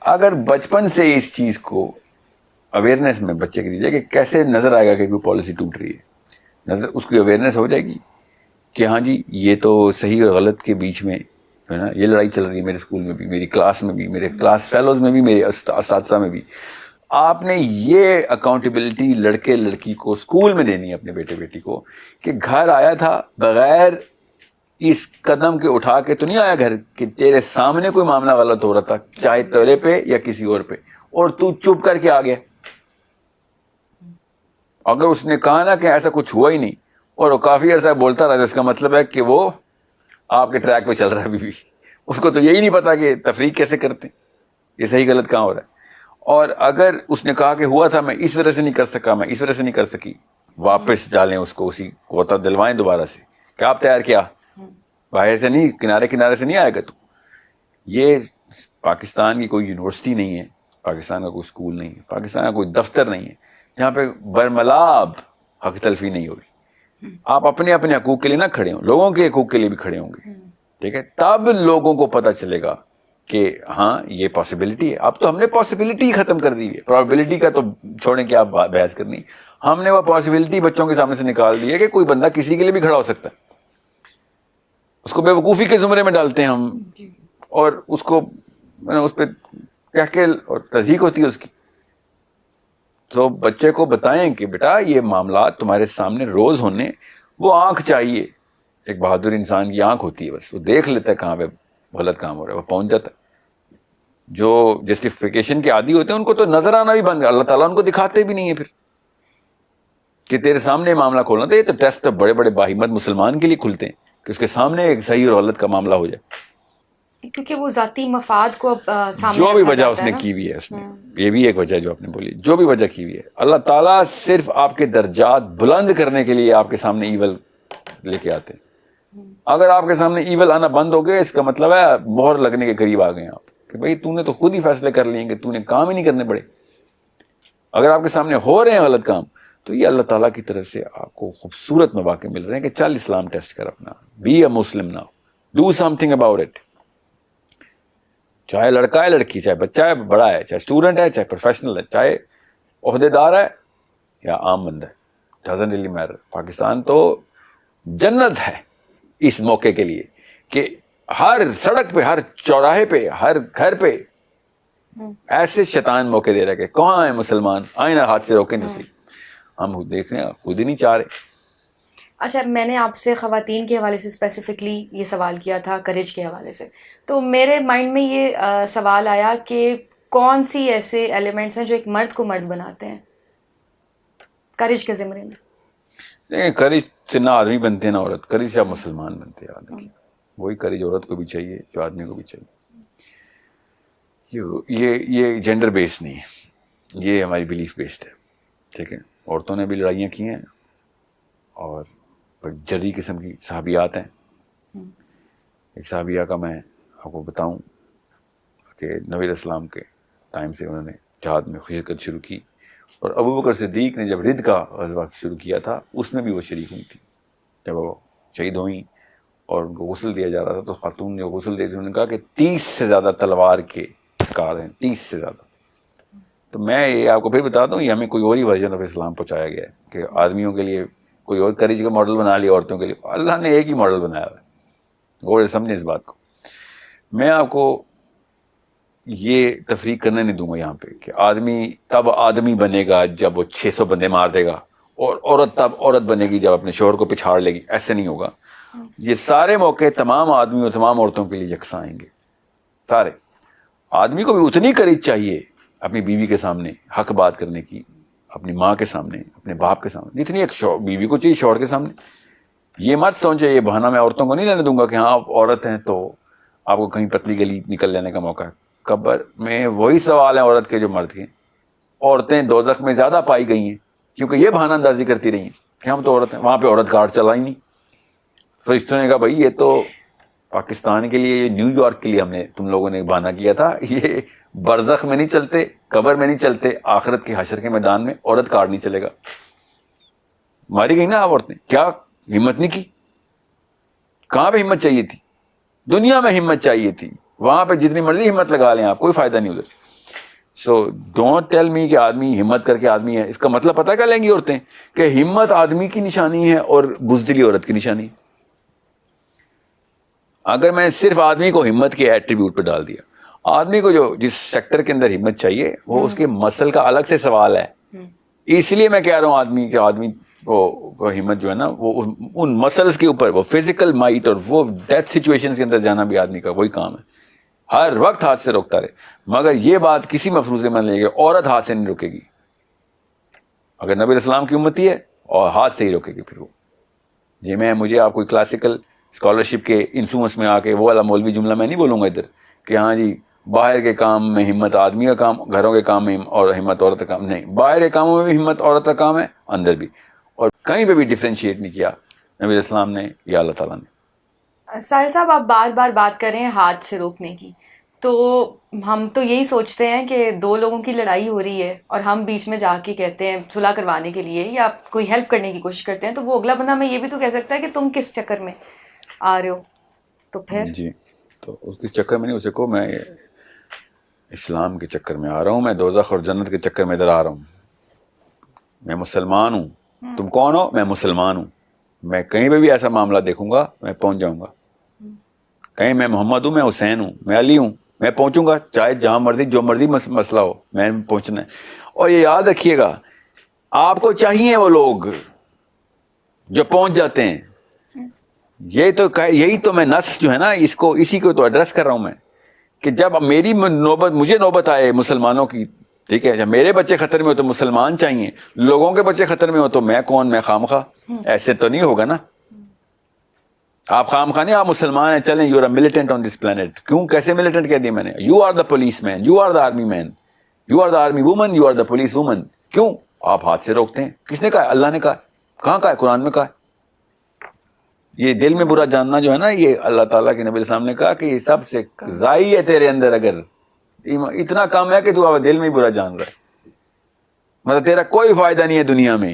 اگر بچپن سے اس چیز کو اویئرنیس میں بچے کے دیجیے کہ کیسے نظر آئے گا کہ کوئی پالیسی ٹوٹ رہی ہے, نظر اس کی اویئرنیس ہو جائے گی کہ ہاں جی یہ تو صحیح اور غلط کے بیچ میں ہے نا, یہ لڑائی چل رہی ہے میرے اسکول میں بھی, میری کلاس میں بھی, میرے کلاس فیلوز میں بھی, میرے اساتذہ میں بھی. آپ نے یہ اکاؤنٹیبلٹی لڑکے لڑکی کو اسکول میں دینی ہے, اپنے بیٹے بیٹی کو, کہ گھر آیا تھا بغیر اس قدم کے اٹھا کے تو نہیں آیا گھر کہ تیرے سامنے کوئی معاملہ غلط ہو رہا تھا, چاہے تیرے پہ یا کسی اور پہ, اور تو چپ کر کے آ گیا. اگر اس نے کہا نا کہ ایسا کچھ ہوا ہی نہیں اور وہ کافی عرصہ بولتا رہا, اس کا مطلب ہے کہ وہ آپ کے ٹریک پہ چل رہا ہے ابھی بھی. اس کو تو یہی نہیں پتا کہ تفریق کیسے کرتے ہیں, یہ صحیح غلط کہاں ہو رہا ہے. اور اگر اس نے کہا کہ ہوا تھا, میں اس وجہ سے نہیں کر سکا, میں اس وجہ سے نہیں کر سکی, واپس ڈالیں اس کو, اسی کوتا دلوائیں دوبارہ سے کہ آپ تیار کیا, باہر سے نہیں, کنارے کنارے سے نہیں آئے گا تو. یہ پاکستان کی کوئی یونیورسٹی نہیں ہے, پاکستان کا کوئی اسکول نہیں ہے, پاکستان کا کوئی دفتر نہیں ہے جہاں پہ برملاب حق تلفی نہیں ہوگی. آپ اپنے اپنے حقوق کے لیے نہ کھڑے ہوں, لوگوں کے حقوق کے لیے بھی کھڑے ہوں گے, ٹھیک ہے, تب لوگوں کو پتہ چلے گا کہ ہاں یہ پاسبلٹی ہے. اب تو ہم نے پاسبلٹی ختم کر دی ہے, پرابیبلٹی کا تو چھوڑیں کہ آپ بحث کرنی, ہم نے وہ پاسبلٹی بچوں کے سامنے سے نکال دی ہے کہ کوئی بندہ کسی کے لیے بھی کھڑا ہو سکتا ہے. اس کو بے وقوفی کے زمرے میں ڈالتے ہیں ہم, اور اس کو اس پہ کہہ کے اور تصدیق ہوتی ہے اس کی. تو بچے کو بتائیں کہ بیٹا یہ معاملات تمہارے سامنے روز ہونے, وہ آنکھ چاہیے, ایک بہادر انسان کی آنکھ ہوتی ہے, بس وہ دیکھ لیتا ہے کہاں پہ غلط کام ہو رہا ہے, وہ پہنچ جاتا ہے. جو جسٹیفیکیشن کے عادی ہوتے ہیں ان کو تو نظر آنا بھی بند, اللہ تعالیٰ ان کو دکھاتے بھی نہیں ہے پھر کہ تیرے سامنے معاملہ کھولنا تھا. یہ تو ٹیسٹ بڑے بڑے باہمت مسلمان کے لیے کھلتے ہیں کہ اس کے سامنے ایک صحیح اور غلط کا معاملہ ہو جائے, کیونکہ وہ ذاتی مفاد کو سامنے جو بھی رکھا وجہ جاتا اس ہے نے نا. کی ہوئی ہے, اس نے یہ بھی ایک وجہ جو آپ نے بولی, جو بھی وجہ کی ہوئی ہے, اللہ تعالیٰ صرف آپ کے درجات بلند کرنے کے لیے آپ کے سامنے ایول لے کے آتے ہیں. اگر آپ کے سامنے ایول آنا بند ہو گئے, اس کا مطلب ہے مہر لگنے کے قریب آ گئے آپ کہ بھائی تو نے تو خود ہی فیصلے کر لیے کہ تو نے کام ہی نہیں کرنے پڑے. اگر آپ کے سامنے ہو رہے ہیں غلط کام, تو یہ اللہ تعالیٰ کی طرف سے آپ کو خوبصورت مواقع مل رہے ہیں کہ چل اسلام ٹیسٹ کر اپنا, be a Muslim now, do something about it. چاہے لڑکا ہے لڑکی, چاہے بچہ ہے بڑا ہے, چاہے اسٹوڈنٹ ہے, چاہے پروفیشنل ہے, چاہے عہدے دار ہے یا عام بندہ ہے, ڈزنٹ ریلی میٹر. پاکستان تو جنت ہے اس موقع کے لیے کہ ہر سڑک پہ, ہر چوراہے پہ, ہر گھر پہ ایسے شیطان موقع دے رہے کہ کہاں ہیں مسلمان, آئیں نا ہاتھ سے روکیں تو صحیح. ہم دیکھ رہے ہیں, خود ہی نہیں چاہ رہے. اچھا, میں نے آپ سے خواتین کے حوالے سے اسپیسیفکلی یہ سوال کیا تھا کریج کے حوالے سے, تو میرے مائنڈ میں یہ سوال آیا کہ کون سی ایسے ایلیمنٹس ہیں جو ایک مرد کو مرد بناتے ہیں کریج کے زمرے میں؟ دیکھیں, کریج سے نہ آدمی بنتے ہیں نہ عورت, کریج سے آپ مسلمان بنتے ہیں آدمی. وہی کریج عورت کو بھی چاہیے جو آدمی کو بھی چاہیے. یہ جینڈر بیسڈ نہیں ہے, یہ ہماری بلیف بیسڈ ہے, ٹھیک ہے. عورتوں نے بھی لڑائیاں کی ہیں اور جری قسم کی صحابیات ہیں. ایک صحابیہ کا میں آپ کو بتاؤں کہ نبی علیہ السلام کے ٹائم سے انہوں نے جہاد میں شرکت شروع کی, اور ابو بکر صدیق نے جب رد کا غزوہ شروع کیا تھا اس میں بھی وہ شریک ہوئی تھی. جب وہ شہید ہوئیں اور ان کو غسل دیا جا رہا تھا تو خاتون نے غسل دی تھی, انہوں نے کہا کہ 30 سے زیادہ تلوار کے اسکار ہیں, 30 سے زیادہ. تو میں یہ آپ کو پھر بتا دوں, یہ ہمیں کوئی اور ہی ورژن آف اسلام پہنچایا گیا ہے کہ آدمیوں کے لیے کوئی اور کریج کا ماڈل بنا لیا, عورتوں کے لیے اللہ نے ایک ہی ماڈل بنایا ہے. غور سے سمجھیں اس بات کو. میں آپ کو یہ تفریق کرنے نہیں دوں گا یہاں پہ کہ آدمی تب آدمی بنے گا جب وہ 600 بندے مار دے گا, اور عورت تب عورت بنے گی جب اپنے شوہر کو پچھاڑ لے گی. ایسے نہیں ہوگا. یہ سارے موقع تمام آدمیوں تمام عورتوں کے لیے یکساں آئیں گے. سارے آدمی کو بھی اتنی کریج چاہیے اپنی بیوی کے سامنے حق بات کرنے کی, اپنی ماں کے سامنے, اپنے باپ کے سامنے, جتنی ایک بیوی کو چاہیے شوہر کے سامنے. یہ مت سوچے, یہ بہانہ میں عورتوں کو نہیں لینے دوں گا کہ ہاں آپ عورت ہیں تو آپ کو کہیں پتلی گلی نکل لینے کا موقع ہے. قبر میں وہی سوال ہیں عورت کے جو مرد کے. عورتیں دوزخ میں زیادہ پائی گئی ہیں کیونکہ یہ بہانہ اندازی کرتی رہی ہیں کہ ہم تو عورت ہیں. وہاں پہ عورت کارڈ چلا ہی نہیں. فرشتوں نے کہا بھائی یہ تو پاکستان کے لیے, یہ نیو یارک کے لیے ہم نے تم لوگوں نے بہانہ کیا تھا, یہ برزخ میں نہیں چلتے, قبر میں نہیں چلتے, آخرت کے حشر کے میدان میں عورت کارڈ نہیں چلے گا. ماری گئی نا آپ عورتیں, کیا ہمت نہیں کی؟ کہاں پہ ہمت چاہیے تھی؟ دنیا میں ہمت چاہیے تھی. وہاں پہ جتنی مرضی ہمت لگا لیں آپ, کوئی فائدہ نہیں ادھر. سو ڈونٹ ٹیل می کہ آدمی ہمت کر کے آدمی ہے. اس کا مطلب پتہ کیا لیں گی عورتیں کہ ہمت آدمی کی نشانی ہے اور بزدلی عورت کی نشانی ہے. اگر میں صرف آدمی کو ہمت کے ایٹریبیوٹ پہ ڈال دیا, آدمی کو جو جس سیکٹر کے اندر ہمت چاہیے وہ اس کے مسل کا الگ سے سوال ہے. اس لیے میں کہہ رہا ہوں آدمی کو ہمت جو ہے نا وہ ان مسلز کے اوپر, وہ فزیکل مائٹ اور وہ ڈیتھ سچویشنز کے اندر جانا بھی آدمی کا وہی کام ہے. ہر وقت ہاتھ سے روکتا رہے. مگر یہ بات کسی مفروضے میں لے گی, عورت ہاتھ سے نہیں روکے گی. اگر نبی علیہ السلام کی امتی ہے اور ہاتھ سے ہی روکے گی پھر وہ. جی مجھے آپ کوئی کلاسیکل اسکالرشپ کے انفلوئنس میں آ کے وہ والا مولوی جملہ میں نہیں بولوں گا ادھر کہ ہاں جی باہر کے کام میں ہمت آدمی کا کام، گھروں کے کام میں اور ہمت عورت کا کام، نہیں، باہر کے کاموں میں بھی ہمت عورت کا کام ہے، اندر بھی، اور کہیں پہ بھی ڈفرینشیٹ نہیں کیا نبی اسلام نے یا اللہ تعالیٰ نے۔ ساحل صاحب آپ بار بار بات کر رہے ہیں ہاتھ سے روکنے کی، تو ہم تو یہی سوچتے ہیں کہ دو لوگوں کی لڑائی ہو رہی ہے اور ہم بیچ میں جا کے کہتے ہیں صلح کروانے کے لیے یا کوئی ہیلپ کرنے کی کوشش کرتے ہیں، تو وہ اگلا بندہ ہمیں یہ بھی تو کہہ سکتا ہے کہ تم کس چکر میں آ رہے ہو، تو پھر جی تو اس کے چکر میں نہیں، اسے کو میں اسلام کے چکر میں آ رہا ہوں، میں دوزخ اور جنت کے چکر میں ادھر آ رہا ہوں، میں مسلمان ہوں، تم کون ہو؟ میں مسلمان ہوں، میں کہیں پہ بھی ایسا معاملہ دیکھوں گا میں پہنچ جاؤں گا، کہیں میں محمد ہوں، میں حسین ہوں، میں علی ہوں، میں پہنچوں گا، چاہے جہاں مرضی جو مرضی مسئلہ ہو میں پہنچنا ہے۔ اور یہ یاد رکھیے گا آپ کو چاہیے وہ لوگ جو پہنچ جاتے ہیں، یہی تو میں نص جو ہے نا اسی کو تو ایڈریس کر رہا ہوں میں، کہ جب میری مجھے نوبت آئے مسلمانوں کی، ٹھیک ہے، جب میرے بچے خطر میں ہو تو مسلمان چاہیے، لوگوں کے بچے خطر میں ہو تو میں کون، میں خامخواہ؟ ایسے تو نہیں ہوگا نا، آپ خامخواہ نہیں، آپ مسلمان ہیں، چلیں you are militant on this plant, کیوں کیسے ملیٹنٹ کہہ دیا میں نے؟ You are the police man, you are the army man, you are the army woman, you are the police woman, کیوں آپ ہاتھ سے روکتے ہیں؟ کس نے کہا؟ اللہ نے کہا، کہاں کہا ہے؟ قرآن میں کہا ہے۔ یہ دل میں برا جاننا جو ہے نا، یہ اللہ تعالیٰ کے نبی السلام نے کہا کہ یہ سب سے رائی ہے تیرے اندر، اگر اتنا کم ہے کہ تو دل میں ہی برا جان رہا ہے، مطلب تیرا کوئی فائدہ نہیں ہے دنیا میں،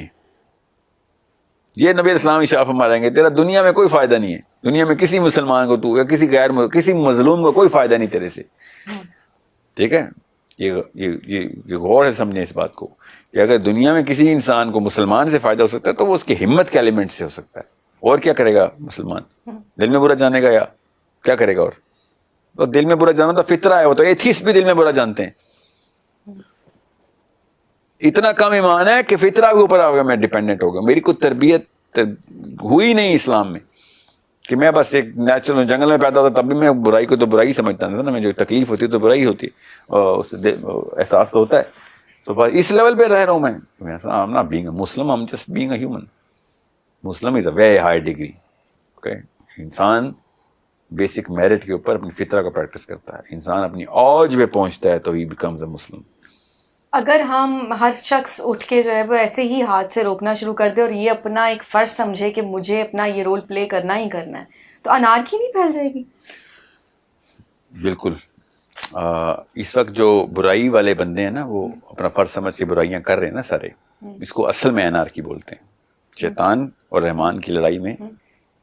یہ نبی اسلام اشاعت فرما رہے ہیں، تیرا دنیا میں کوئی فائدہ نہیں ہے، دنیا میں کسی مسلمان کو تو یا کسی مظلوم کو کوئی فائدہ نہیں تیرے سے، ٹھیک ہے؟ یہ غور ہے سمجھیں اس بات کو کہ اگر دنیا میں کسی انسان کو مسلمان سے فائدہ ہو سکتا ہے تو وہ اس کی ہمت کے ایلیمنٹ سے ہو سکتا ہے، اور کیا کرے گا مسلمان؟ دل میں برا جانے گا یا کیا کرے گا؟ اور دل میں برا جانا تو فطرہ ہے، وہ تو ایتھیسٹ بھی دل میں برا جانتے ہیں، اتنا کم ایمان ہے کہ فطرہ کے اوپر آگا میں ڈیپینڈنٹ ہو گیا، میری کوئی تربیت ہوئی نہیں اسلام میں کہ میں بس ایک نیچرل جنگل میں پیدا ہوتا تب بھی میں برائی کو تو برائی سمجھتا تھا نا، میں جو تکلیف ہوتی تو برائی ہوتی، اور اس سے احساس تو ہوتا ہے، تو بس اس لیول پہ رہ رہا ہوں میں I'm not being a Muslim, I'm just being a human. Muslim is a very high degree. Okay? انسان بیسک میرٹ کے اوپر اپنی فطرہ کو پریکٹس کرتا ہے، انسان اپنی اوج پہ پہنچتا ہے تو ہی بیکمز اے مسلم۔ اگر ہم ہر شخص اٹھ کے جو ہے وہ ایسے ہی ہاتھ سے روکنا شروع کر دے اور یہ اپنا ایک فرض سمجھے کہ مجھے اپنا یہ رول پلے کرنا ہی کرنا ہے، تو انارکی نہیں پھیل جائے گی؟ بالکل، اس وقت جو برائی والے بندے ہیں نا وہ اپنا فرض سمجھ کے برائیاں کر رہے ہیں نا سارے، اس کو اصل میں انارکی بولتے ہیں۔ شیطان اور رحمان کی لڑائی میں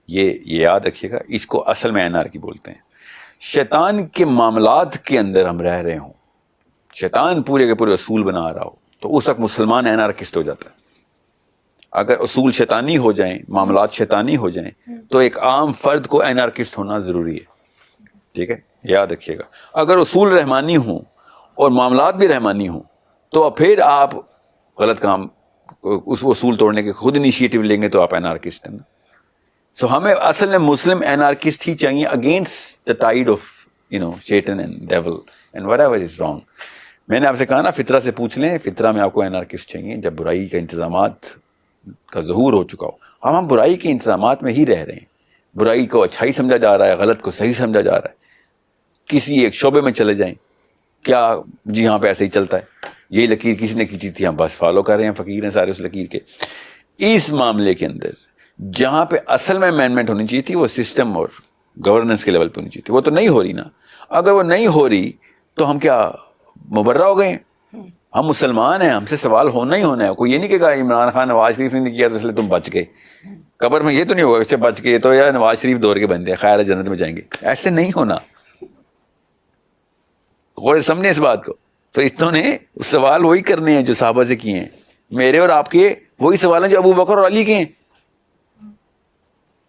یہ یاد رکھیے گا، اس کو اصل میں انارکی بولتے ہیں۔ شیطان کے معاملات کے اندر ہم رہ رہے ہوں، شیطان پورے کے پورے اصول بنا رہا ہو تو اس وقت مسلمان انارکسٹ ہو جاتا ہے۔ اگر اصول شیطانی ہو جائیں، معاملات شیطانی ہو جائیں تو ایک عام فرد کو انارکسٹ ہونا ضروری ہے، ٹھیک ہے، یاد رکھیے گا۔ اگر اصول رحمانی ہوں اور معاملات بھی رحمانی ہوں تو پھر آپ غلط کام، اس اصول توڑنے کے خود انیشیٹو لیں گے تو آپ انارکسٹ ہیں نا۔ سو ہمیں اصل میں مسلم انارکسٹ ہی چاہیے اگینسٹ دا ٹائڈ آف شیطان and devil and whatever is wrong. میں نے آپ سے کہا نا فطرہ سے پوچھ لیں، فطرہ میں آپ کو انارکسٹ چاہیے جب برائی کے انتظامات کا ظہور ہو چکا ہو۔ ہم برائی کے انتظامات میں ہی رہ رہے ہیں، برائی کو اچھائی سمجھا جا رہا ہے، غلط کو صحیح سمجھا جا رہا ہے، کسی ایک شعبے میں چلے جائیں، کیا جی یہاں پہ ایسے ہی چلتا ہے، یہ لکیر کسی نے کھینچی تھی ہم بس فالو کر رہے ہیں، فقیر ہیں سارے اس لکیر کے۔ اس معاملے کے اندر جہاں پہ اصل میں امینڈمنٹ ہونی چاہیے تھی وہ سسٹم اور گورننس کے لیول پہ ہونی چاہیے تھی، وہ تو نہیں ہو رہی نا۔ اگر وہ نہیں ہو رہی تو ہم کیا مبرہ ہو گئے ہیں؟ ہم مسلمان ہیں، ہم سے سوال ہونا ہی ہونا ہے۔ کوئی یہ نہیں کہا عمران خان نواز شریف نے کیا تو اس لیے تم بچ گئے، قبر میں یہ تو نہیں ہوگا کہ بچ گئے تو یا نواز شریف دور کے بندے خیر جنت میں جائیں گے، ایسے نہیں ہونا۔ غور سمجھیں اس بات کو۔ تو اتنوں نے سوال وہی کرنے ہیں جو صحابہ سے کیے ہیں، میرے اور آپ کے وہی سوال ہیں جو ابو بکر اور علی کے ہیں۔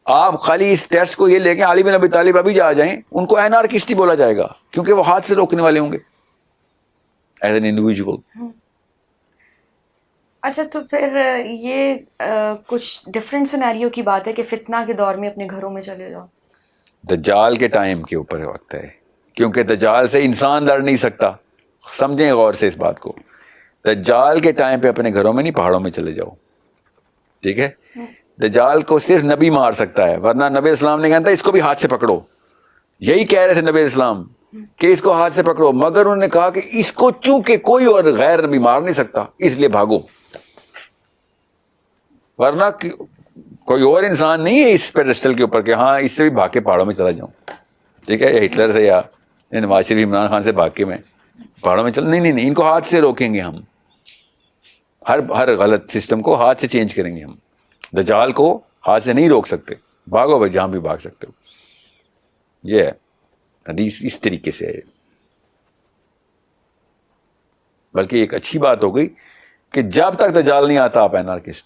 آپ خالی اس ٹیسٹ کو یہ لے کے علی بن ابی طالب ابھی جا جائیں، ان کو انارکسٹ ہی بولا جائے گا کیونکہ وہ ہاتھ سے روکنے والے ہوں گے ایز این انڈیویجول۔ اچھا، تو پھر یہ کچھ ڈفرینٹ سینیریو کی بات ہے کہ فتنہ کے دور میں اپنے گھروں میں چلے جاؤ۔ دجال کے ٹائم کے اوپر وقت ہے، کیونکہ دجال سے انسان لڑ نہیں سکتا۔ سمجھیں غور سے اس بات کو، دجال کے ٹائم پہ اپنے گھروں میں نہیں، پہاڑوں میں چلے جاؤ، ٹھیک ہے؟ دجال کو صرف نبی مار سکتا ہے, ورنہ نبی اسلام نے کہا تھا اس کو بھی ہاتھ سے پکڑو, یہی کہہ رہے تھے نبی اسلام کہ اس کو ہاتھ سے پکڑو, مگر انہوں نے کہا کہ اس کو چونکہ کوئی اور غیر نبی مار نہیں سکتا اس لیے بھاگو, ورنہ کوئی اور انسان نہیں ہے اس پیڈسٹل کے اوپر کہ ہاں اس سے بھی بھاگ کے پہاڑوں میں چلا جاؤں, ٹھیک ہے, یا ہٹلر سے یا نواز شریف عمران خان سے بھاگ کے میں پہاڑوں میں چل, نہیں, ان کو ہاتھ سے روکیں گے ہم, ہر غلط سسٹم کو ہاتھ سے چینج کریں گے ہم. دجال کو ہاتھ سے نہیں روک سکتے, بھاگو بھائی جہاں بھی بھاگ سکتے ہو. یہ ہے حدیث اس طریقے سے ہے. بلکہ ایک اچھی بات ہو گئی کہ جب تک دجال نہیں آتا آپ اینارکسٹ.